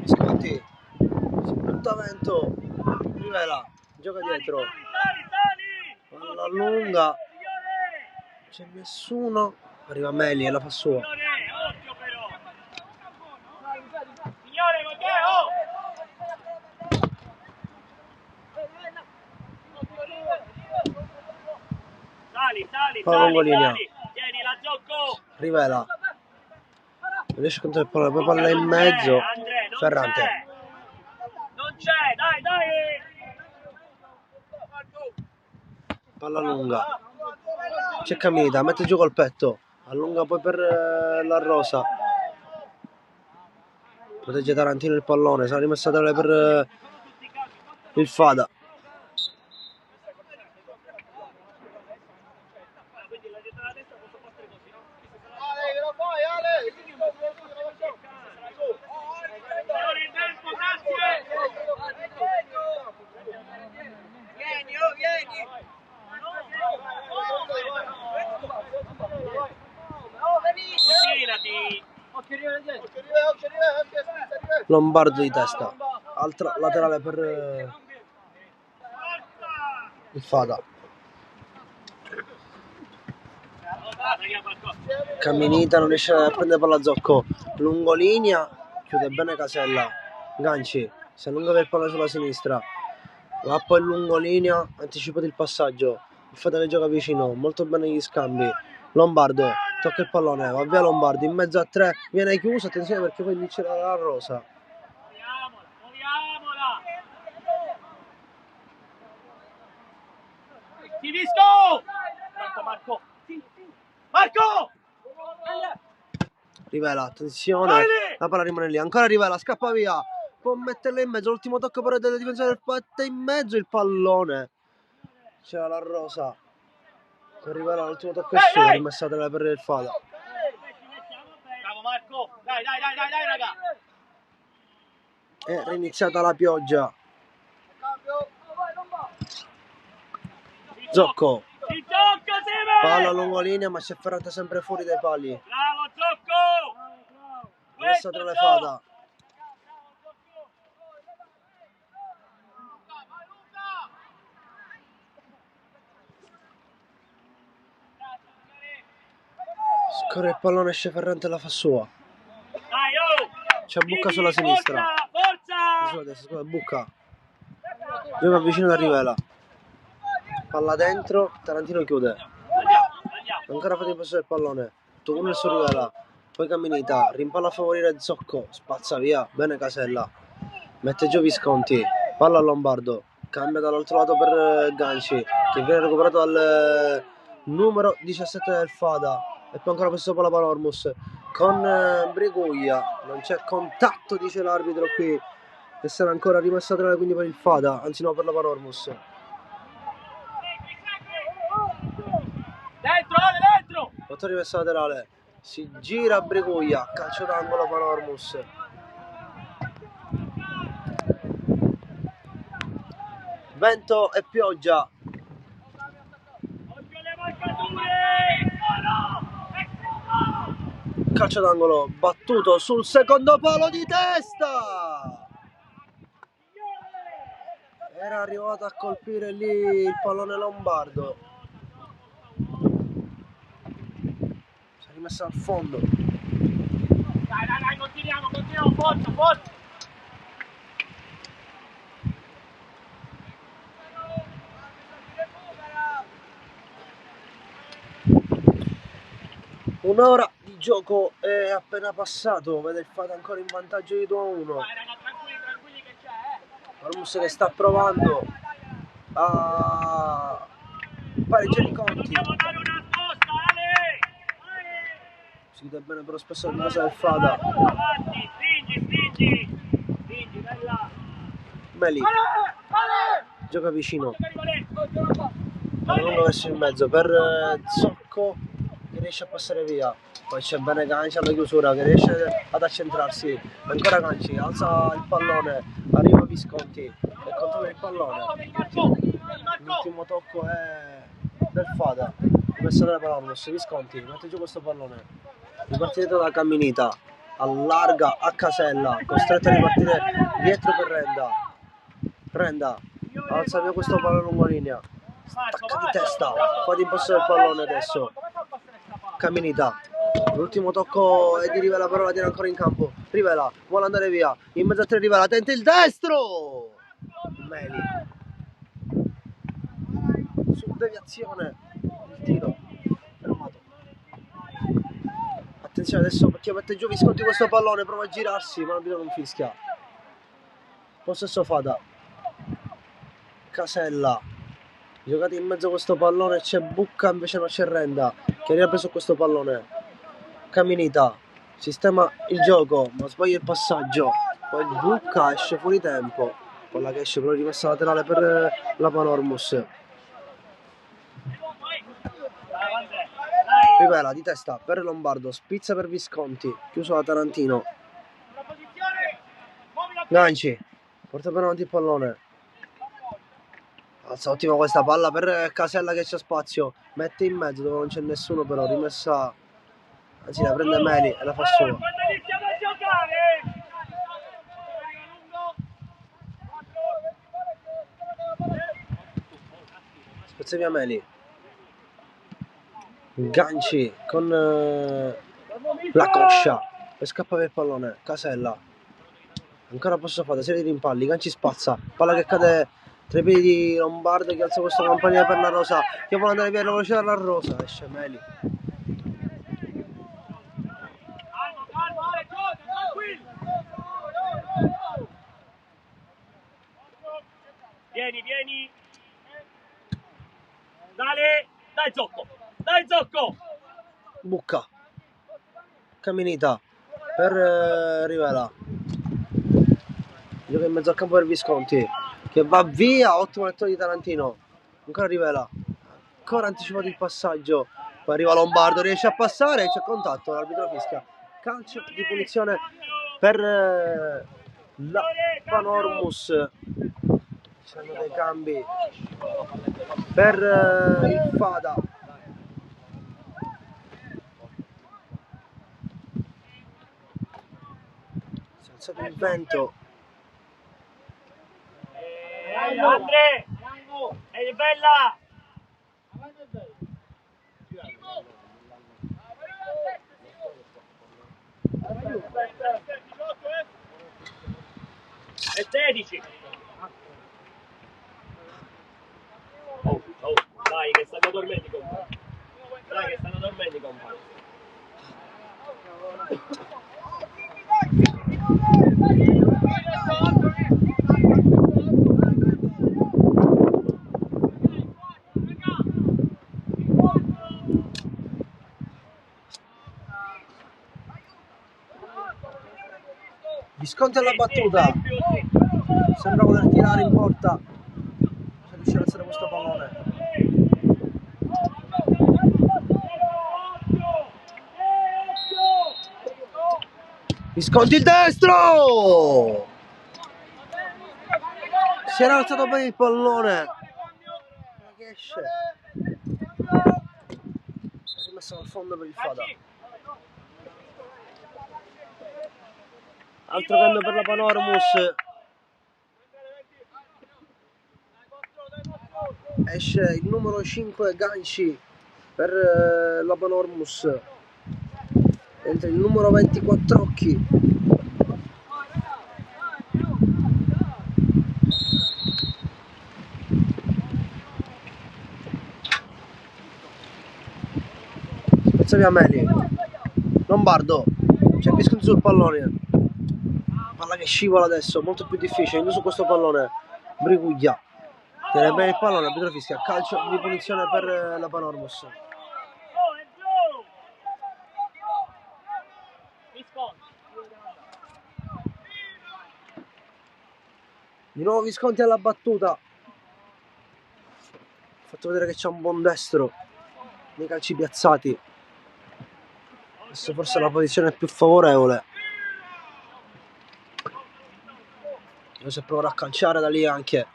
Visconti. Sfruttamento. Rivela. Gioca dietro. Palla lunga. C'è nessuno. Arriva Meli e la fa sua. Palla lungolinea. Rivela. Non riesce a contare il pallone, poi palla in mezzo. Ferrante. Non c'è, dai! Palla lunga. C'è Caminita, mette giù col petto. Allunga poi per la Rosa. Protegge Tarantino il pallone. Sarà rimessa per il Fada. Lombardo di testa, altra laterale per il Fada. Camminita, non riesce a prendere palla Zocco, lungolinea, chiude bene Casella. Ganci si allunga per il pallone sulla sinistra, va poi lungolinea, anticipato il passaggio, il Fada che gioca vicino, molto bene gli scambi. Lombardo tocca il pallone, va via Lombardo in mezzo a 3, viene chiuso, attenzione perché poi lì c'era la rosa. Finisco! Marco! Marco! Rivela, attenzione, la palla rimane lì, ancora Rivela, scappa via, può metterla in mezzo, l'ultimo tocco però del difensore del Fatta in mezzo il pallone. C'era la rosa. Per Rivela l'ultimo tocco è suo, rimessa per il Fada. Bravo Marco! Dai, raga! È riniziata la pioggia. Zocco. Palla lungolinea ma si è ferrata sempre fuori dai pali. Bravo Zocco! Messa tra le Fada. Scorre il pallone, esce Ferrante e la fa sua. C'è Bucca sulla sinistra. Sulla destra, scusa, Bucca. Gioca vicino da Rivela. Palla dentro, Tarantino chiude. Ancora fate il possesso del pallone. Tunnel su Rivela. Poi Camminita, rimpalla a favorire Zocco. Spazza via, bene Casella. Mette giù Visconti. Palla a Lombardo. Cambia dall'altro lato per Ganci, che viene recuperato dal numero 17 del Fada. E poi ancora questo palla Panormus con Briguglia. Non c'è contatto, dice l'arbitro qui. E sarà ancora rimessa tra quindi per il Fada, anzi no, per la Panormus. Dentro! Fatto rimessa laterale. Si gira Briguglia, calcio d'angolo Panormus. Vento e pioggia. Calcio d'angolo battuto sul secondo palo di testa. Era arrivato a colpire lì il pallone Lombardo. Si è rimessa al fondo. Dai, continuiamo, forza! Un'ora di gioco è appena passato, vede il Fata ancora in vantaggio di 2-1. Tranquilli che c'è, Panormus che sta provando a pareggiare i conti. Dobbiamo dare una scossa, Ale! Si chiude bene però spesso la difesa del Fada. Avanti, spingi, dai là! Meli gioca vicino, lungo verso il mezzo per Zocco che riesce a passare via. Poi c'è bene Ganci alla chiusura che riesce ad accentrarsi. Ancora Ganci, alza il pallone, arriva Visconti e controlla il pallone. L'ultimo tocco è del Fada, messa dalla Panormus. Visconti mette giù questo pallone, ripartito da Camminita, allarga a Casella, costretto a ripartire dietro per Renda, alza via questo pallone lungo linea, stacca di testa, fa di possesso del pallone adesso. Camminita, l'ultimo tocco è di Rivela però la tiene ancora in campo. Rivela vuole andare via, in mezzo a 3 Rivela, tenta il destro. Meli su deviazione, il tiro fermato. Attenzione adesso perché mette giù Visconti questo pallone, prova a girarsi ma l'arbitro non fischia. Possesso Fada. Casella, giocate in mezzo a questo pallone, c'è Bucca invece non c'è Renda che ha preso questo pallone. Camminita sistema il gioco ma sbaglia il passaggio, poi Bucca esce fuori tempo, palla che esce però rimessa laterale per la Panormus. Rivela di testa per Lombardo, spizza per Visconti, chiuso da Tarantino. Ganci porta per avanti il pallone, alza ottima questa palla per Casella che c'è spazio, mette in mezzo dove non c'è nessuno però, rimessa, anzi la prende Meli e la fa sua. spezza via Meli. Ganci con la coscia e scappa via il pallone. Casella ancora posso fare serie di rimpalli. Ganci spazza, palla che cade tra i piedi di Lombardo che alza questa compagnia per la Rosa, che vuole andare via la velocità della Rosa. Esce Meli. Vieni. Dai Zocco. Bucca. Camminita per Rivela. Gioca in mezzo al campo per Visconti, che va via. Ottimo lettore di Tarantino. Ancora Rivela. Ancora anticipato il passaggio. Poi arriva Lombardo, riesce a passare. C'è contatto, l'arbitro fischia. Calcio di punizione per la Panormus. Ci sono dei cambi per il Fada. Si è alzato il vento. Andre! È bella! È 16! Oh, dai che stanno dormendo compagni. Visconti alla battuta. Sembra voler tirare in porta. Se riuscirà a alzare questo pallone. Visconti il destro! Si era alzato bene il pallone. Che esce. È rimesso al fondo per il Fada. Altro cambio per la Panormus. Esce il numero 5 Ganci per la Panormus. Entra il numero 24 Occhi. Spezza via Meli. Lombardo. C'è Visconti sul pallone. Palla che scivola adesso, molto più difficile. Indu su questo pallone. Briguglia. Tiene bene il pallone, arbitro fischia. Calcio di punizione per la Panormus. Di nuovo Visconti alla battuta. Ha fatto vedere che c'è un buon destro nei calci piazzati. Adesso forse la posizione è più favorevole. Se proverà a calciare da lì anche.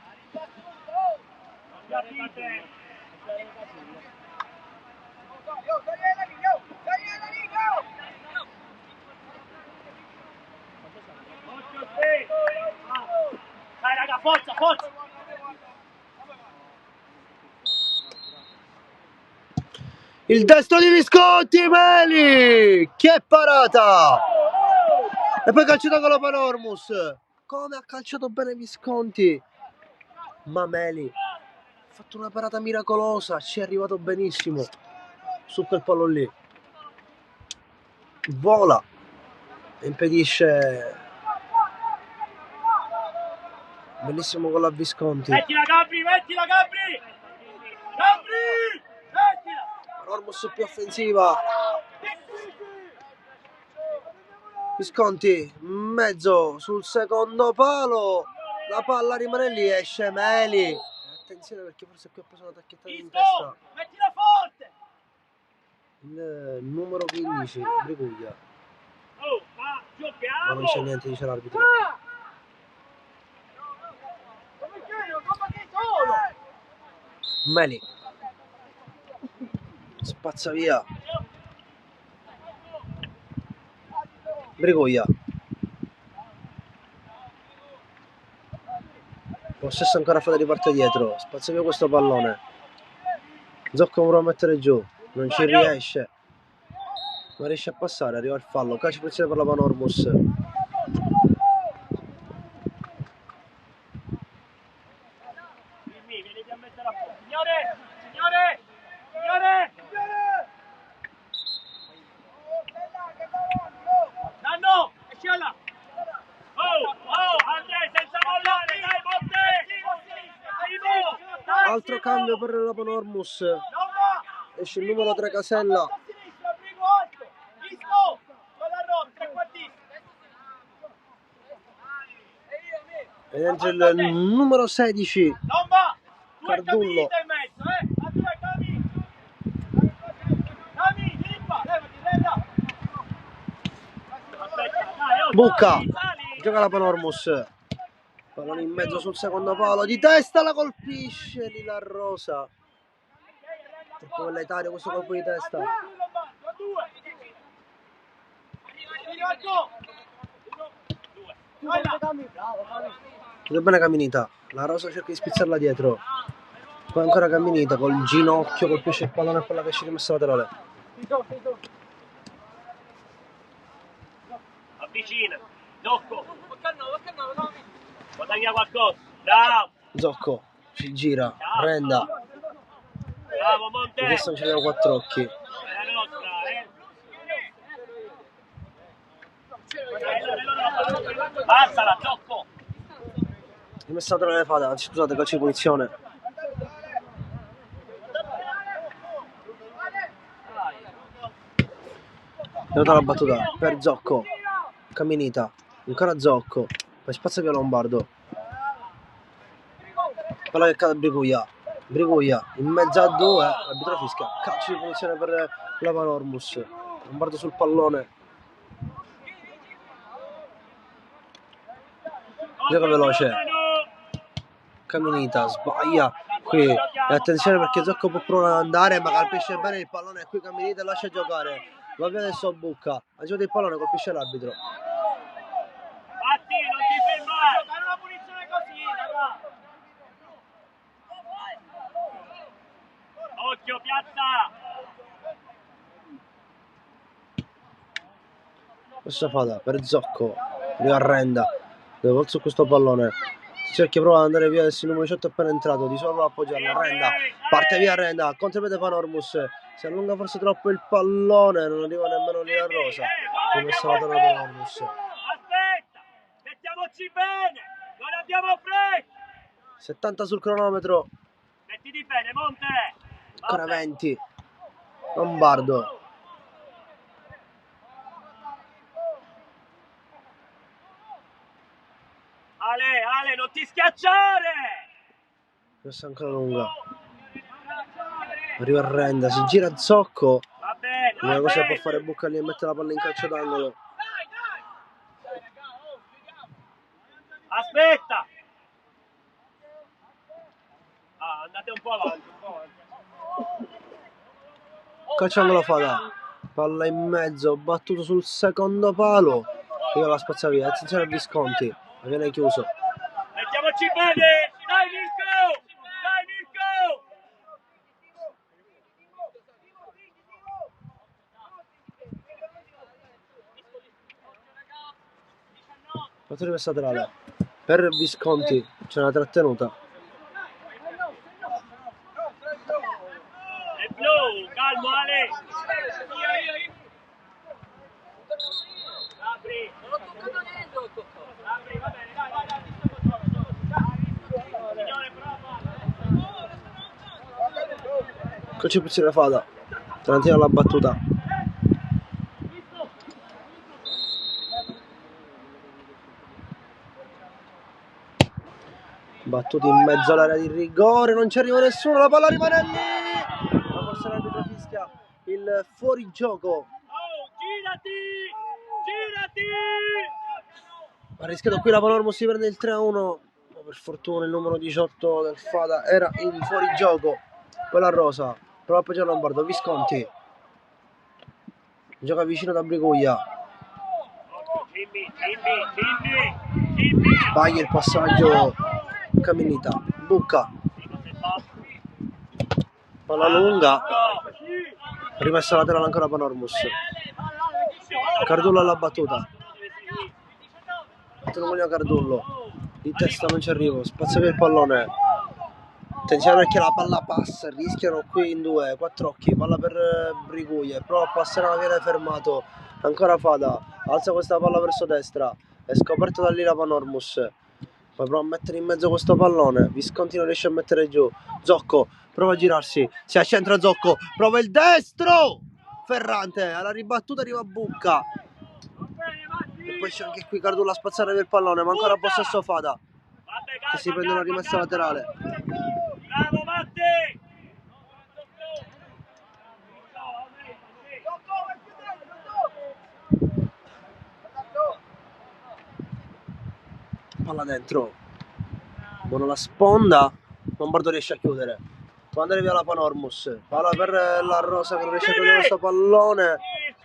Dai raga, forza! Il destro di Visconti, Meli! Che parata! E poi calciato con la Panormus. Come ha calciato bene Visconti. Ma Meli ha fatto una parata miracolosa. Ci è arrivato benissimo su quel pallone lì. Vola e impedisce. Bellissimo gol a Visconti. Mettila Gabri! Mettila! Panormus più offensiva. Visconti mezzo sul secondo palo. La palla rimane lì, esce Meli. Attenzione perché forse qui ha preso una tacchettata in testa. Mettila forte! Il numero 15, Briguglia. Oh, ma giochiamo! Ma non c'è niente, dice l'arbitro. Meli spazza via. Briguglia. Possesso ancora Fada, riparte dietro. Spazza via questo pallone. Zocco prova a mettere giù, non ci riesce. Non riesce a passare, arriva il fallo. Calcio punizione per la Panormus. Vieni a mettere a posto. Signore! Danno! Esciala! Oh, Andrea, senza mollare, dai, Monte! Altro cambio per la Panormus. Esce il numero 3 Casella. Ed entra il numero 16 Cardullo. Bucca, gioca la Panormus. Pallone in mezzo sul secondo palo, di testa la colpisce Lila Rosa. Troppo velleitario questo colpo di testa. Chiude bene Caminita. La Rosa cerca di spizzarla dietro. Poi ancora Caminita col ginocchio colpisce il pallone per la che esce rimessa laterale. Avvicina. Zocco. Guadagna qualcosa. Bravo. Zocco si gira, Renda. Bravo Monte. Adesso non ci vediamo quattro occhi. È la nostra, Passala, Zocco. Rimessa laterale Fada, anzi scusate, calcio di punizione. È nota la battuta per Zocco. Caminita, ancora Zocco. Poi spazza via Lombardo. Palla che cade a Briguglia in mezzo a due. L'arbitro fischia. Calcio di punizione per la Panormus. Lombardo sul pallone. Gioca veloce. Caminita sbaglia qui. E attenzione perché Zocco può provare ad andare, ma colpisce bene il pallone. E qui Caminita lascia giocare. Va via adesso Bucca. Ha giocato il pallone, colpisce l'arbitro. Batti, non ti fermare. Dare una punizione così, raga. Occhio, piazza. Questa Fada per Zocco. Renda. Deve su questo pallone. Cerchia prova ad andare via adesso il numero 18 è appena entrato. Di sopra a appoggiarla. Renda. Parte via Renda. Contropiede Panormus. Si allunga forse troppo il pallone. Non arriva nemmeno lì a Rosa. Rimessa la torre Panormus. Aspetta. Mettiamoci bene. Non abbiamo fretta. 70 sul cronometro. Mettiti bene, Monte. Ancora 20. Lombardo. Ale, non ti schiacciare! Questa è ancora lunga. Arriva a Renda, si gira Zocco. Va bene, L'unica cosa che può fare Bucca lì e mette la palla in calcio d'angolo. Aspetta! Andate un po' avanti, Calcio angolo Fada. Palla in mezzo, battuto sul secondo palo. Io la spazza via, attenzione a Visconti. Viene chiuso. Mettiamoci bene! Dai Mirko! Fatto rimessa laterale. Per Visconti c'è una trattenuta. È blu, calmo Ale! Apri! Non ho toccato niente, ho toccato! Apri, va bene, dai! Signore, bravo! Calcio punizione Fada. Tarantino alla battuta. Battuti in mezzo all'area di rigore, non ci arriva nessuno, la palla rimane lì. Ma forse l'arbitro fischia il fuorigioco. Oh, girati! Ha rischiato qui la Panormus, si prende il 3-1. Ma per fortuna il numero 18 del Fada era in fuorigioco. Poi la Rosa, prova a appoggiare Lombardo, Visconti. Gioca vicino da Briguglia. Sbaglia il passaggio. Caminita, Bucca. Palla lunga, rimessa laterale ancora Panormus. Cardullo alla battuta. Antonio Cardullo, di testa non ci arrivo, spazia via il pallone. Attenzione perché la palla passa, rischiano qui in 2, 4 occhi, palla per Briguglia, prova a passare ma viene fermato. Ancora Fada, alza questa palla verso destra, è scoperto da lì la Panormus. Poi prova a mettere in mezzo questo pallone, Visconti non riesce a mettere giù. Zocco prova a girarsi, si accentra Zocco, prova il destro! Ferrante, alla ribattuta arriva Bucca. E poi c'è anche qui Cardullo a spazzare via il pallone, ma ancora possesso Fada, che si prende una rimessa laterale. Bravo Matti! Palla dentro, buona la sponda, Lombardo riesce a chiudere, può andare via la Panormus, palla per la Rosa che non riesce a chiudere questo pallone,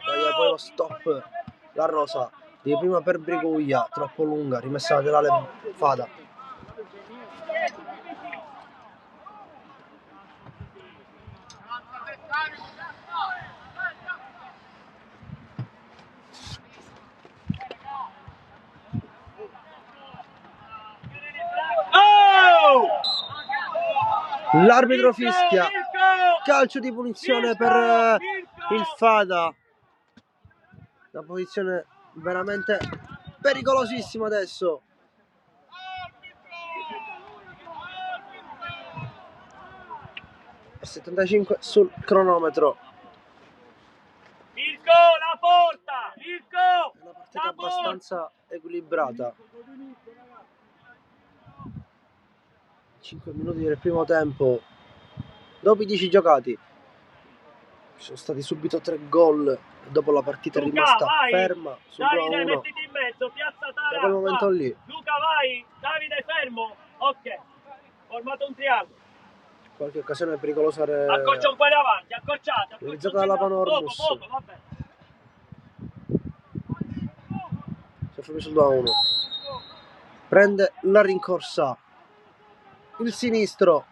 poi lo stop, la Rosa di prima per Briguglia, troppo lunga, rimessa laterale Fada. L'arbitro fischia calcio di punizione per il Fada, una posizione veramente pericolosissima adesso. E 75 sul cronometro. Mirko, la porta! Mirko! È una partita abbastanza equilibrata. 5 minuti del primo tempo, dopo i 10 giocati ci sono stati subito 3 gol e dopo la partita è rimasta ferma sul 2-1. Mettiti in mezzo, piazza Tara. Da quel momento lì Luca vai, Davide fermo, ok, formato un triangolo. qualche occasione pericolosa Accorcia un po' in avanti, accorciate. realizzata dalla Panormus. Poco, vabbè. Si è fermato sul 2-1, prende la rincorsa, il sinistro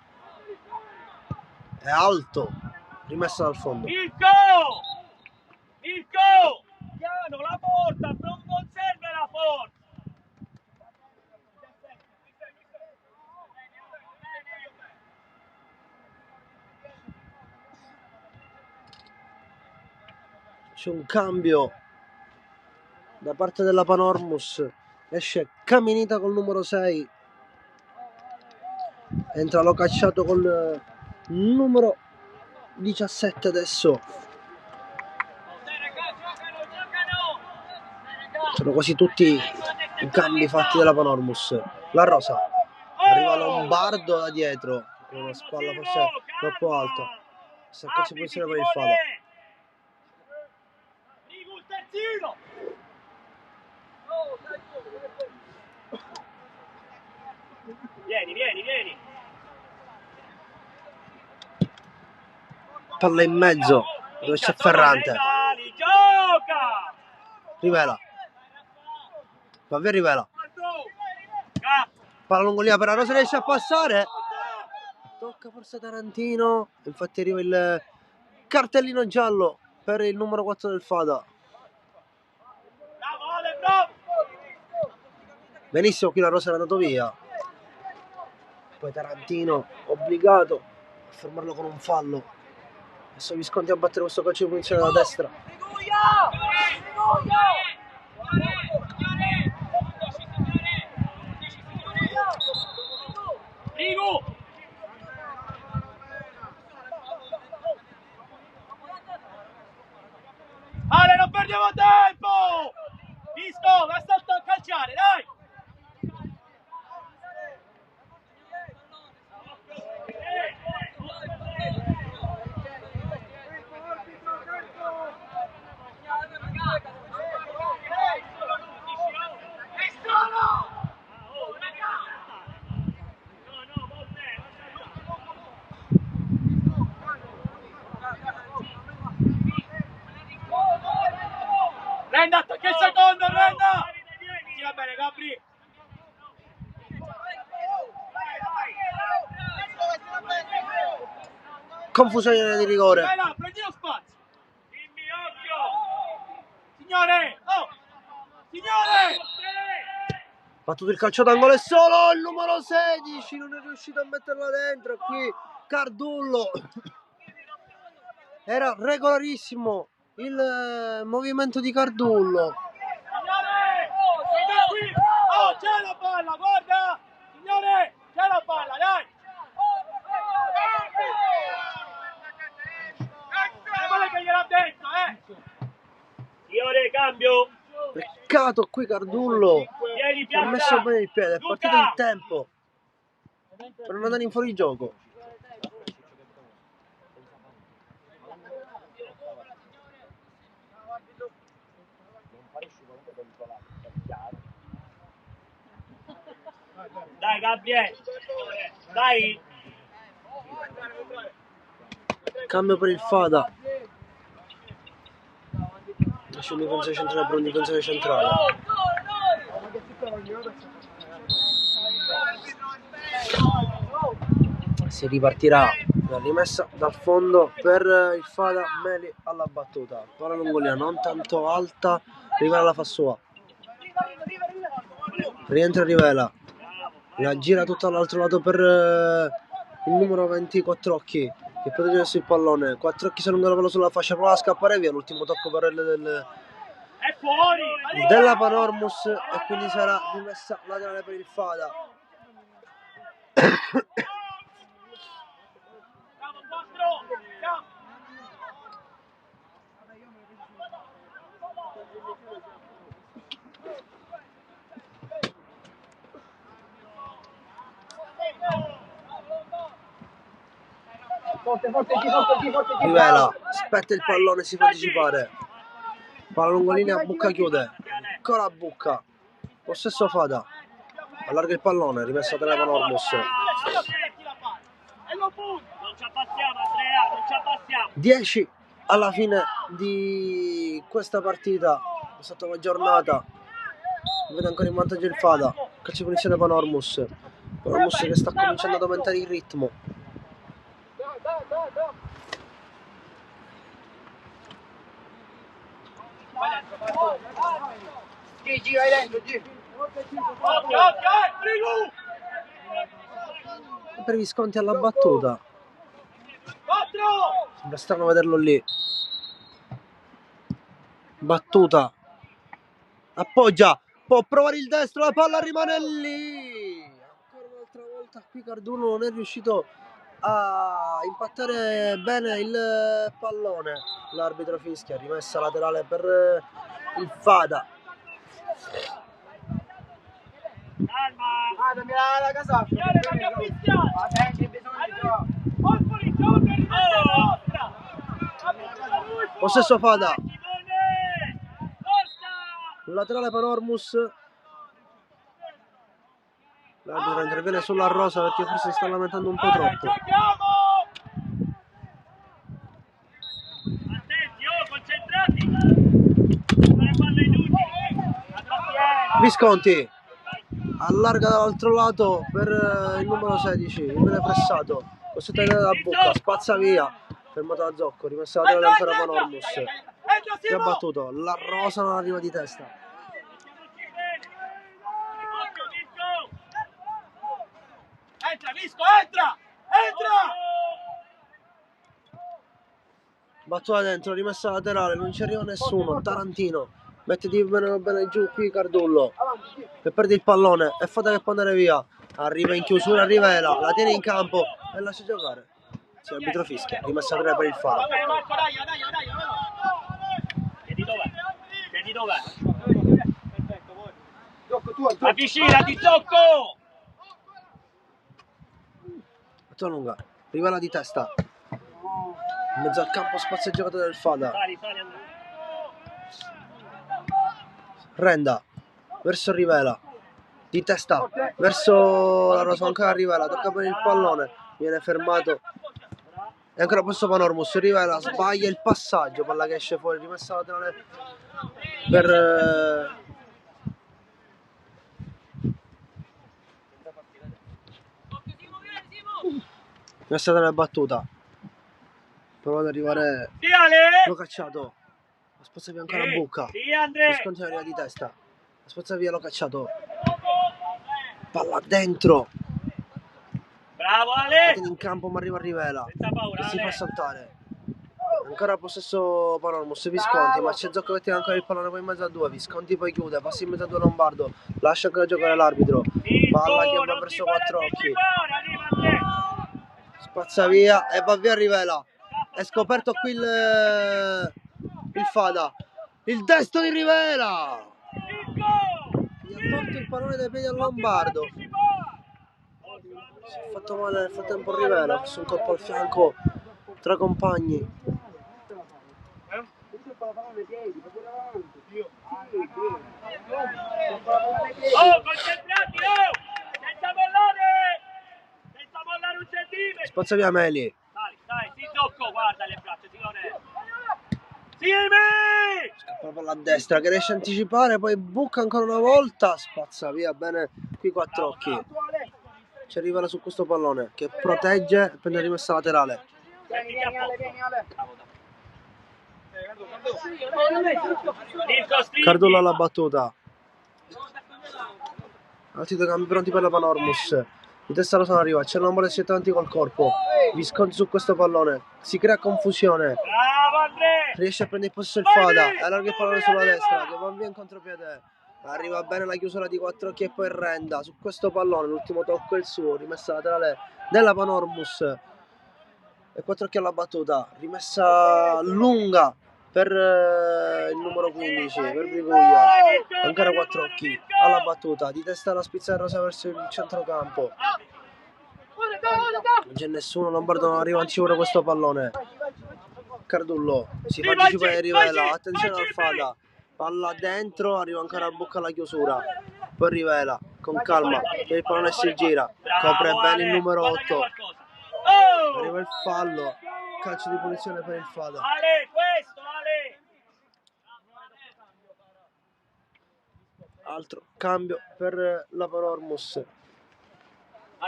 è alto, rimessa dal fondo. Mirko! Piano, la porta, non serve la forza. C'è un cambio da parte della Panormus, esce Caminita col numero 6, entra Locacciato col numero 17 adesso. Sono quasi tutti i cambi fatti dalla Panormus. La Rosa, arriva Lombardo da dietro con una spalla forse troppo alta, si accoccia in posizione per il Fada. Vieni. Palla in mezzo, dove c'è Ferrante. Gioca! Rivela. Va via Rivela. Palla lungolinea per la Rosa, riesce a passare. Tocca forse Tarantino. Infatti arriva il cartellino giallo per il numero 4 del Fada. Bravo! Benissimo, qui la Rosa è andato via. Poi Tarantino obbligato a fermarlo con un fallo. Adesso Visconti a battere questo calcio di punizione da destra. Rigu! Ale, non perdiamo tempo! Visco, vai salto a calciare, dai! confusione di rigore. Vai là, prendi lo spazio. Dimmi, occhio. Signore, oh. Signore. Battuto il calcio d'angolo e solo il numero 16 non è riuscito a metterla dentro. Qui Cardullo. Era regolarissimo il movimento di Cardullo. Signore, siete qui. Oh, c'è la palla, guarda. Signore, c'è la palla, dai. Guarda che gliel'ha detto, Signore, cambio. Peccato qui Cardullo. Ha messo bene il piede, è partito il tempo per non andare in fuorigioco. Dai Gabriele, dai. Cambio per il Fada. Esce un difensore centrale per un difensore centrale. Si ripartirà la rimessa dal fondo per il Fada. Meli alla battuta. Palla lungolina non tanto alta. Rivela la fa sua. Rientra Rivela. La gira tutta all'altro lato per il numero 20 Quattrocchi che protegge adesso il pallone. Quattrocchi si allunga la palla sulla fascia, prova a scappare via. L'ultimo tocco per È fuori. della Panormus e quindi sarà rimessa laterale per il Fada. Rivela, aspetta il pallone, si fa anticipare. Palla lungolina, Bucca chiude. Ancora Bucca. Possesso Fada. Allarga il pallone, rimessa dalla Panormus. Non ci abbassiamo, Andrea, non ci abbassiamo. 10 alla fine di questa partita, questa nuova giornata. Vede ancora in vantaggio il Fada. Calcio di punizione Panormus. Panormus che sta cominciando ad aumentare il ritmo. Gigi, vai dentro, Gigi. Per Visconti alla battuta. Sembra strano vederlo lì. Battuta. Appoggia. Può provare il destro. La palla rimane lì. Ancora un'altra volta qui Cardullo non è riuscito a impattare bene il pallone. L'arbitro fischia. Rimessa laterale per il Fada. Calma. La casa. Possesso Fada. Laterale Panormus. L'arbitro interviene sulla rosa perché forse si sta lamentando un po' troppo. Visconti allarga dall'altro lato per il numero 16, viene pressato, costretto da Bucca, spazza via, fermato da Zocco, rimessa la tela ancora Panormus, si è battuto, la rosa non arriva di testa. Entra, Visco, entra! Battuta dentro, rimessa laterale, non ci arriva nessuno, Tarantino mette di bene giù qui Cardullo e perde il pallone, è Fada che può andare via, arriva in chiusura Rivela, la tiene in campo e lascia giocare. Si arbitro fischia, rimessa laterale per il Fada. Vedi dov'è? Avvicinati, Zocco! Battuta lunga, Rivela di testa, in mezzo al campo spazio giocato del Fada. Renda verso Rivela, di testa verso la rosa, ancora Rivela, tocca per il pallone, viene fermato e ancora questo Panormus. Rivela sbaglia il passaggio, palla che esce fuori, rimessa laterale per rimessa laterale battuta. prova ad arrivare, Sì, Ale! l'ho cacciato, lo spazza via ancora a Bucca, Sì, Andre! Visconti arriva di testa, lo spazza via, l'ho cacciato, palla dentro, Bravo, Ale! in campo ma arriva a Rivela, Senza paura, che si fa Ale! saltare, ancora possesso Panormus, Visconti, ma c'è Zocco che tiene ancora il pallone poi in mezzo a due, Visconti poi chiude, passa in mezzo a due Lombardo, lascia ancora giocare l'arbitro, palla che va verso quattro occhi, spazza via e va via Rivela, è scoperto qui il Fada, il destro di Rivela, gli ha tolto il pallone dai piedi a Lombardo, si è fatto male nel frattempo Rivela, ha messo un colpo al fianco tra compagni. Oh, concentrati, oh! Senza mollare un centimetro! Spazza via Meli, Dai, si Zocco, guarda le braccia, Simone! Simi! scappa la palla a destra che riesce a anticipare, poi buca ancora una volta, spazza via bene qui quattro occhi, c'è Rivela su questo pallone che protegge e prende rimessa laterale. Vieni Ale. Cardulla alla battuta, altri due cambi pronti per la Panormus, di testa rosa non arriva, c'è l'ombra si avanti col corpo, Visconti su questo pallone, si crea confusione, Bravo Andrea! riesce a prendere in possesso il Fada, allarga il pallone sulla destra che va via in contropiede, arriva bene la chiusura di quattro occhi e poi Renda su questo pallone, l'ultimo tocco è il suo, rimessa laterale della Panormus e quattro occhi alla battuta, rimessa lunga per il numero 15 per Briguglia, ancora quattro occhi alla battuta, di testa alla spizza rosa verso il centrocampo, non c'è nessuno, Lombardo non arriva ancora questo pallone, Cardullo si fa anticipare Rivela, attenzione al Fada, palla dentro, arriva ancora a Bucca alla chiusura, poi Rivela con calma, il pallone si gira, copre bene il numero 8, arriva il fallo, calcio di punizione per il Fada. Ale, questo, Ale! Altro cambio per la Panormus,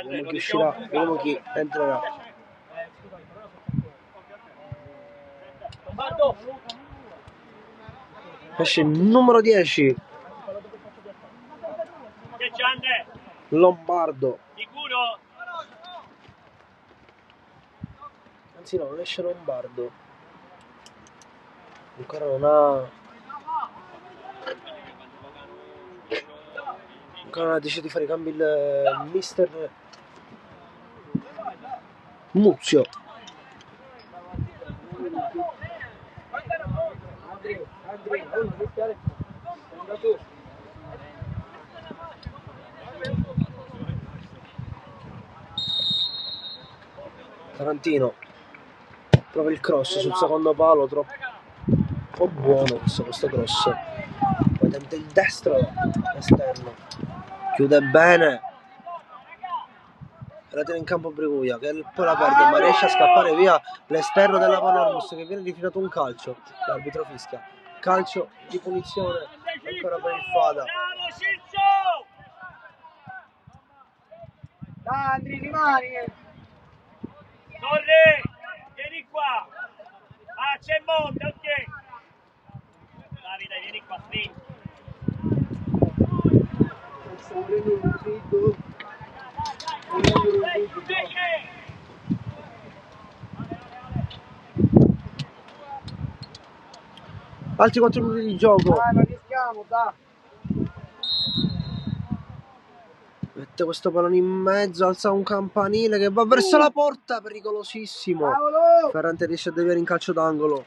vediamo chi uscirà, vediamo chi entrerà. Esce il numero 10 Che c'è Andrea? Lombardo, Sicuro? anzi no, non esce Lombardo, ancora non ha deciso di fare i cambi il mister Muzio. Tarantino prova il cross sul secondo palo, troppo buono questo cross, poi tenta il destro esterno, chiude bene, la tiene in campo Briguglia che poi la perde ma riesce a scappare via l'esterno della Panormus che viene rifilato un calcio, l'arbitro fischia calcio di punizione ancora per il Fada. Bravo Ciccio! Dai Andri, rimani. Torre, vieni qua. Ah, c'è Monte, ok. Davide, vieni qua, stringi. Altri 4 minuti di gioco, Dai, non rischiamo, dai. mette questo pallone in mezzo, alza un campanile che va verso la porta, pericolosissimo, Cavolo! Ferrante riesce a deviare in calcio d'angolo.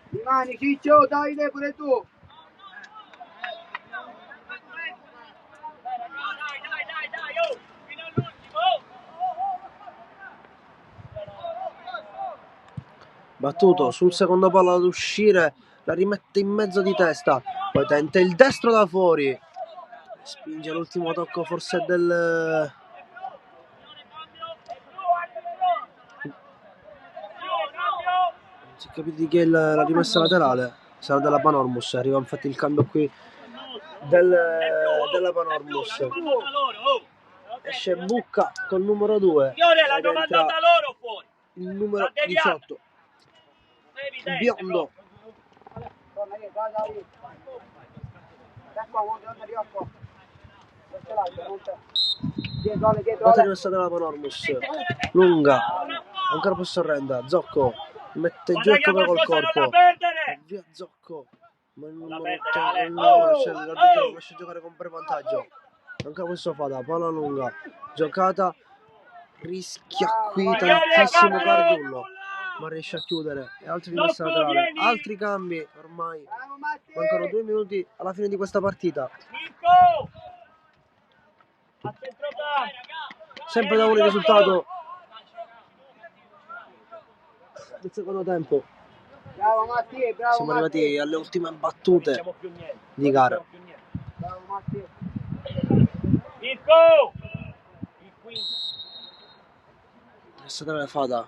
Rimani Ciccio, Davide pure tu. Dai, oh, fino all'ultimo. Battuto sul secondo palo ad uscire, la rimette in mezzo di testa, poi tenta il destro da fuori, spinge l'ultimo tocco forse del... non si è capito di chi è la rimessa laterale, sarà della Panormus, arriva infatti il cambio qui della Panormus. esce Bucca col numero 2 Signore, l'hanno ed entra mandata loro fuori. il numero L'ha deviata. 18, È evidente, Biondo. Torna lì, vai, vai. Da qua, non arriva qua. Questo l'altro, non c'è. Dietro, dietro. Volta rimessa della Panormus, lunga, ancora posso Renda, Zocco, mette giù il come col corpo, e via Zocco, ma il numero 8 l'arbitro lascia giocare con prevantaggio, ancora questo Fada, palla lunga, giocata, rischia qui tantissimo Cardullo, ma riesce a chiudere, e altri rimessa laterale, altri cambi, ormai mancano 2 minuti alla fine di questa partita. Sempre da un risultato del secondo tempo. Bravo Mattia, bravo. Siamo arrivati alle ultime battute di gara. Bravo Mattia. Mirko! Laterale Fada,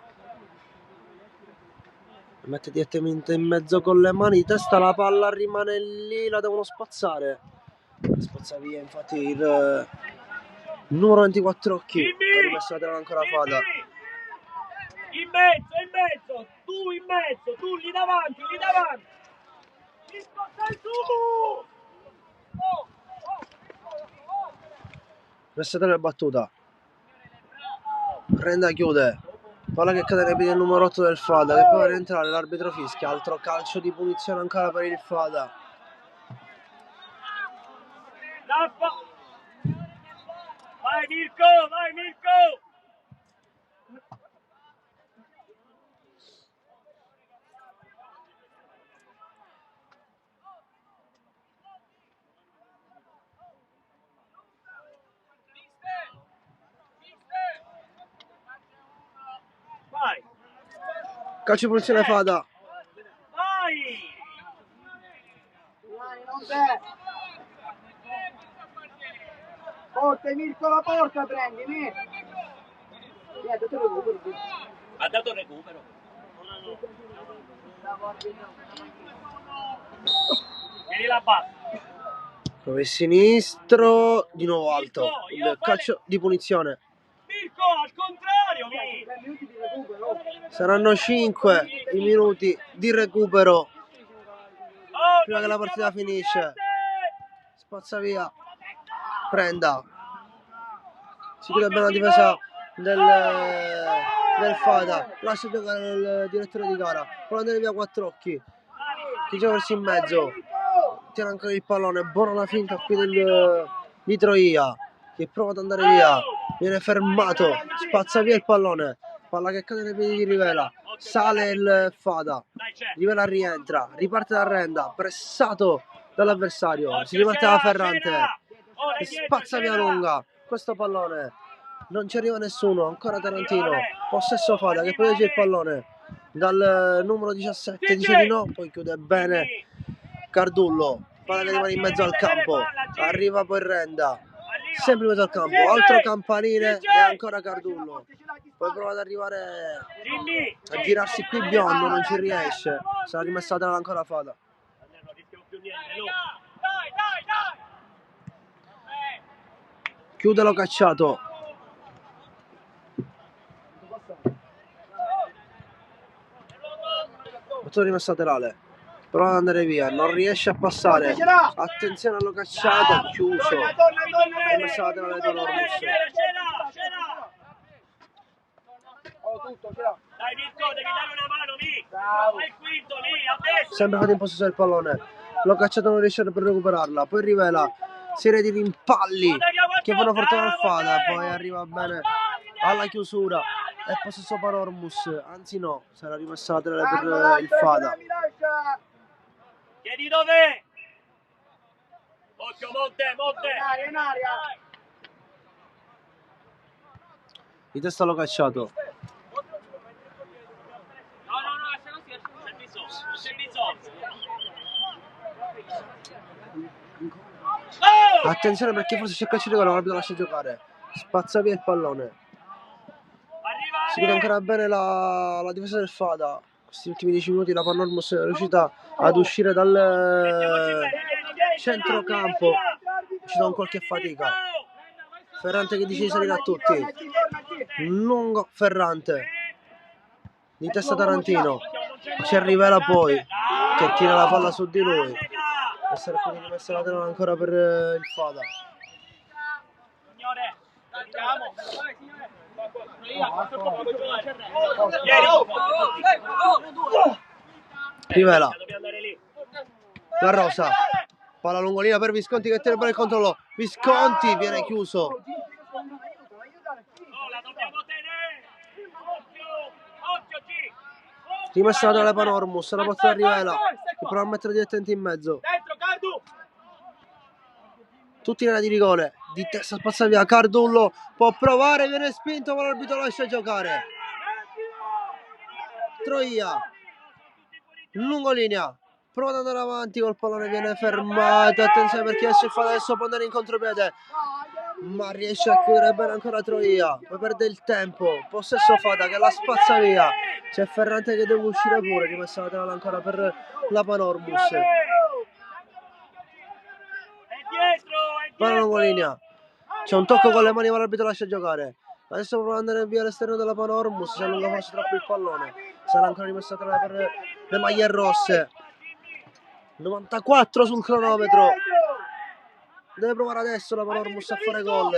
mette direttamente in mezzo con le mani, testa la palla, rimane lì, la devono spazzare, spazza via infatti il numero 24 Occhi, ha rimesso laterale ancora Fada. In mezzo, tu lì davanti. Mirko, stai su! Laterale battuta, Renda chiude, palla che cade nei piedi del numero 8 del Fada, che poi rientrare, l'arbitro fischia, altro calcio di punizione ancora per il Fada. Vai Mirko! Vai! Calcio di punizione Fada, Vai! Non c'è. Forte Mirko, la porta prendi, niente, te lo dico. Ha dato il recupero. Vieni la bassa. dove sinistro, di nuovo alto, il calcio di punizione. Mirko, al contrario, vieni. 3 minuti di recupero. Saranno 5 i minuti di recupero Oh, prima che la partita finisce. Spazza via, Prenda, si chiude bene la difesa del Fada, lascia giocare il direttore di gara, può andare via Quattrocchi, che gioca verso in mezzo, tiene ancora il pallone, buona la finta qui di Troia, che prova ad andare via, viene fermato, spazza via il pallone, palla che cade nei piedi di Rivela, sale il Fada, Rivela rientra, riparte da Renda, pressato dall'avversario, si rimette alla Ferrante, e spazza via lunga questo pallone, non ci arriva nessuno, ancora Tarantino, possesso Fada che protegge il pallone dal numero 17, dice di no, poi chiude bene Cardullo, palla che rimane in mezzo al campo, arriva poi Renda, sempre in mezzo al campo, altro campanile e ancora Cardullo, poi prova ad arrivare a girarsi qui Biondo, non ci riesce, sarà rimessa ancora Fada. Chiude lo cacciato, battutore rimessa laterale, prova ad andare via, non riesce a passare, attenzione allo cacciato, chiuso, rimessa laterale da Ormus. Tutto, ce l'ha. Dai Mirko, devi dare una mano lì. Fai il quinto lì, a destra. Sempre fatto in possesso del pallone, lo cacciato non riesce per recuperarla, poi Rivela, serie di rimpalli che fanno fortuna al Fada, poi arriva bene alla chiusura e possesso per Ormus, anzi no, sarà rimessa laterale per il Fada. Chiedi dov'è? Occhio, Monte! In aria. Di testa lo cacciato, No, lascia così, c'è bisogno. Oh! attenzione perché forse c'è calcio di gol, l'arbitro lascia giocare, spazza via il pallone, si chiude ancora bene la difesa del Fada. Questi ultimi 10 minuti la Panormus è riuscita ad uscire dal centrocampo, è uscita con qualche fatica, Ferrante che dice di salire a tutti. Lungo Ferrante. Di testa Tarantino. C'è Rivela poi, che tira la palla su di lui. Essere quindi messa laterale ancora per il Fada. Rivela. La Rosa. Palla lungolina per Visconti che tira per il controllo. Visconti viene chiuso. Rimessa laterale Panormus. La porta da Rivela. Che prova a mettere direttamente in mezzo. Tutti nella di rigore. Di testa spazza via. Cardullo può provare. Viene spinto ma l'arbitro lascia giocare. Troia. Lungolinea. Prova ad andare avanti col pallone, viene fermato. Attenzione perché esce fa adesso, può andare in contropiede. Ma riesce a chiudere bene ancora Troia. Poi perde il tempo. Possesso Fada che la spazza via. C'è Ferrante che deve uscire pure. Rimessa laterale ancora per la Panormus. Palla lungolinea. C'è un tocco con le mani ma l'arbitro lascia giocare. Adesso prova ad andare via all'esterno della Panormus. Si allunga forse troppo il pallone. Sarà ancora rimessa laterale per le maglie rosse. 94 sul cronometro. Deve provare adesso la Panormus a fare gol.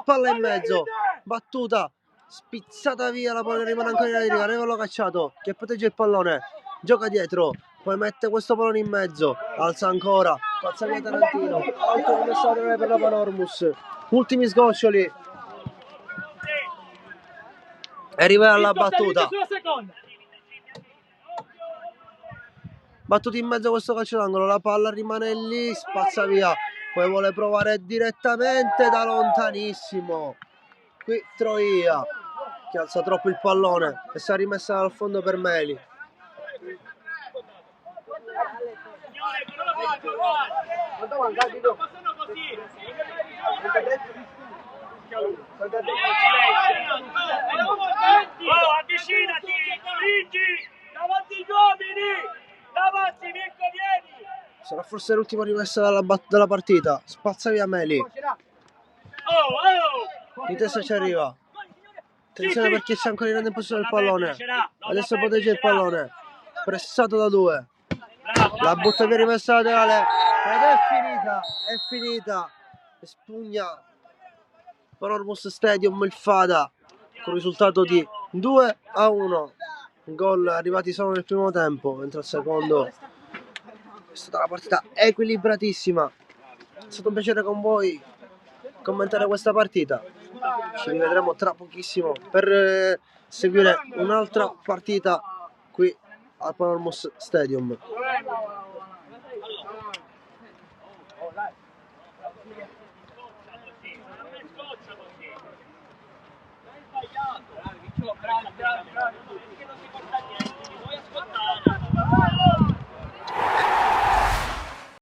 Palla in mezzo. Battuta. Spizzata via. La palla rimane ancora in aria. Revolo cacciato che protegge il pallone. Gioca dietro. Poi mette questo pallone in mezzo. Alza ancora. Pazza via Tarantino. Alto rimessa per la Panormus. Ultimi sgoccioli. E Rivela alla battuta. Battuto in mezzo questo calcio d'angolo, la palla rimane lì, spazza via, poi vuole provare direttamente da lontanissimo. Qui Troia, che alza troppo il pallone e si è rimessa al fondo per Meli. Avvicinati, spingi, davanti agli uomini! Davanti, Mirko, vieni! Sarà forse l'ultima rimessa della partita. Spazza via Meli. Di testa ci arriva. Attenzione perché c'è ancora in grande posizione del pallone. Adesso protegge il pallone. Pressato da due. La butta via rimessa laterale. Ed è finita. È finita. Espugna Panormus Stadium il Fada. Con risultato di 2-1. Gol arrivati solo nel primo tempo, mentre al secondo è stata una partita equilibratissima. È stato un piacere con voi commentare questa partita. Ci rivedremo tra pochissimo per seguire un'altra partita qui al Panormus Stadium. Bravo.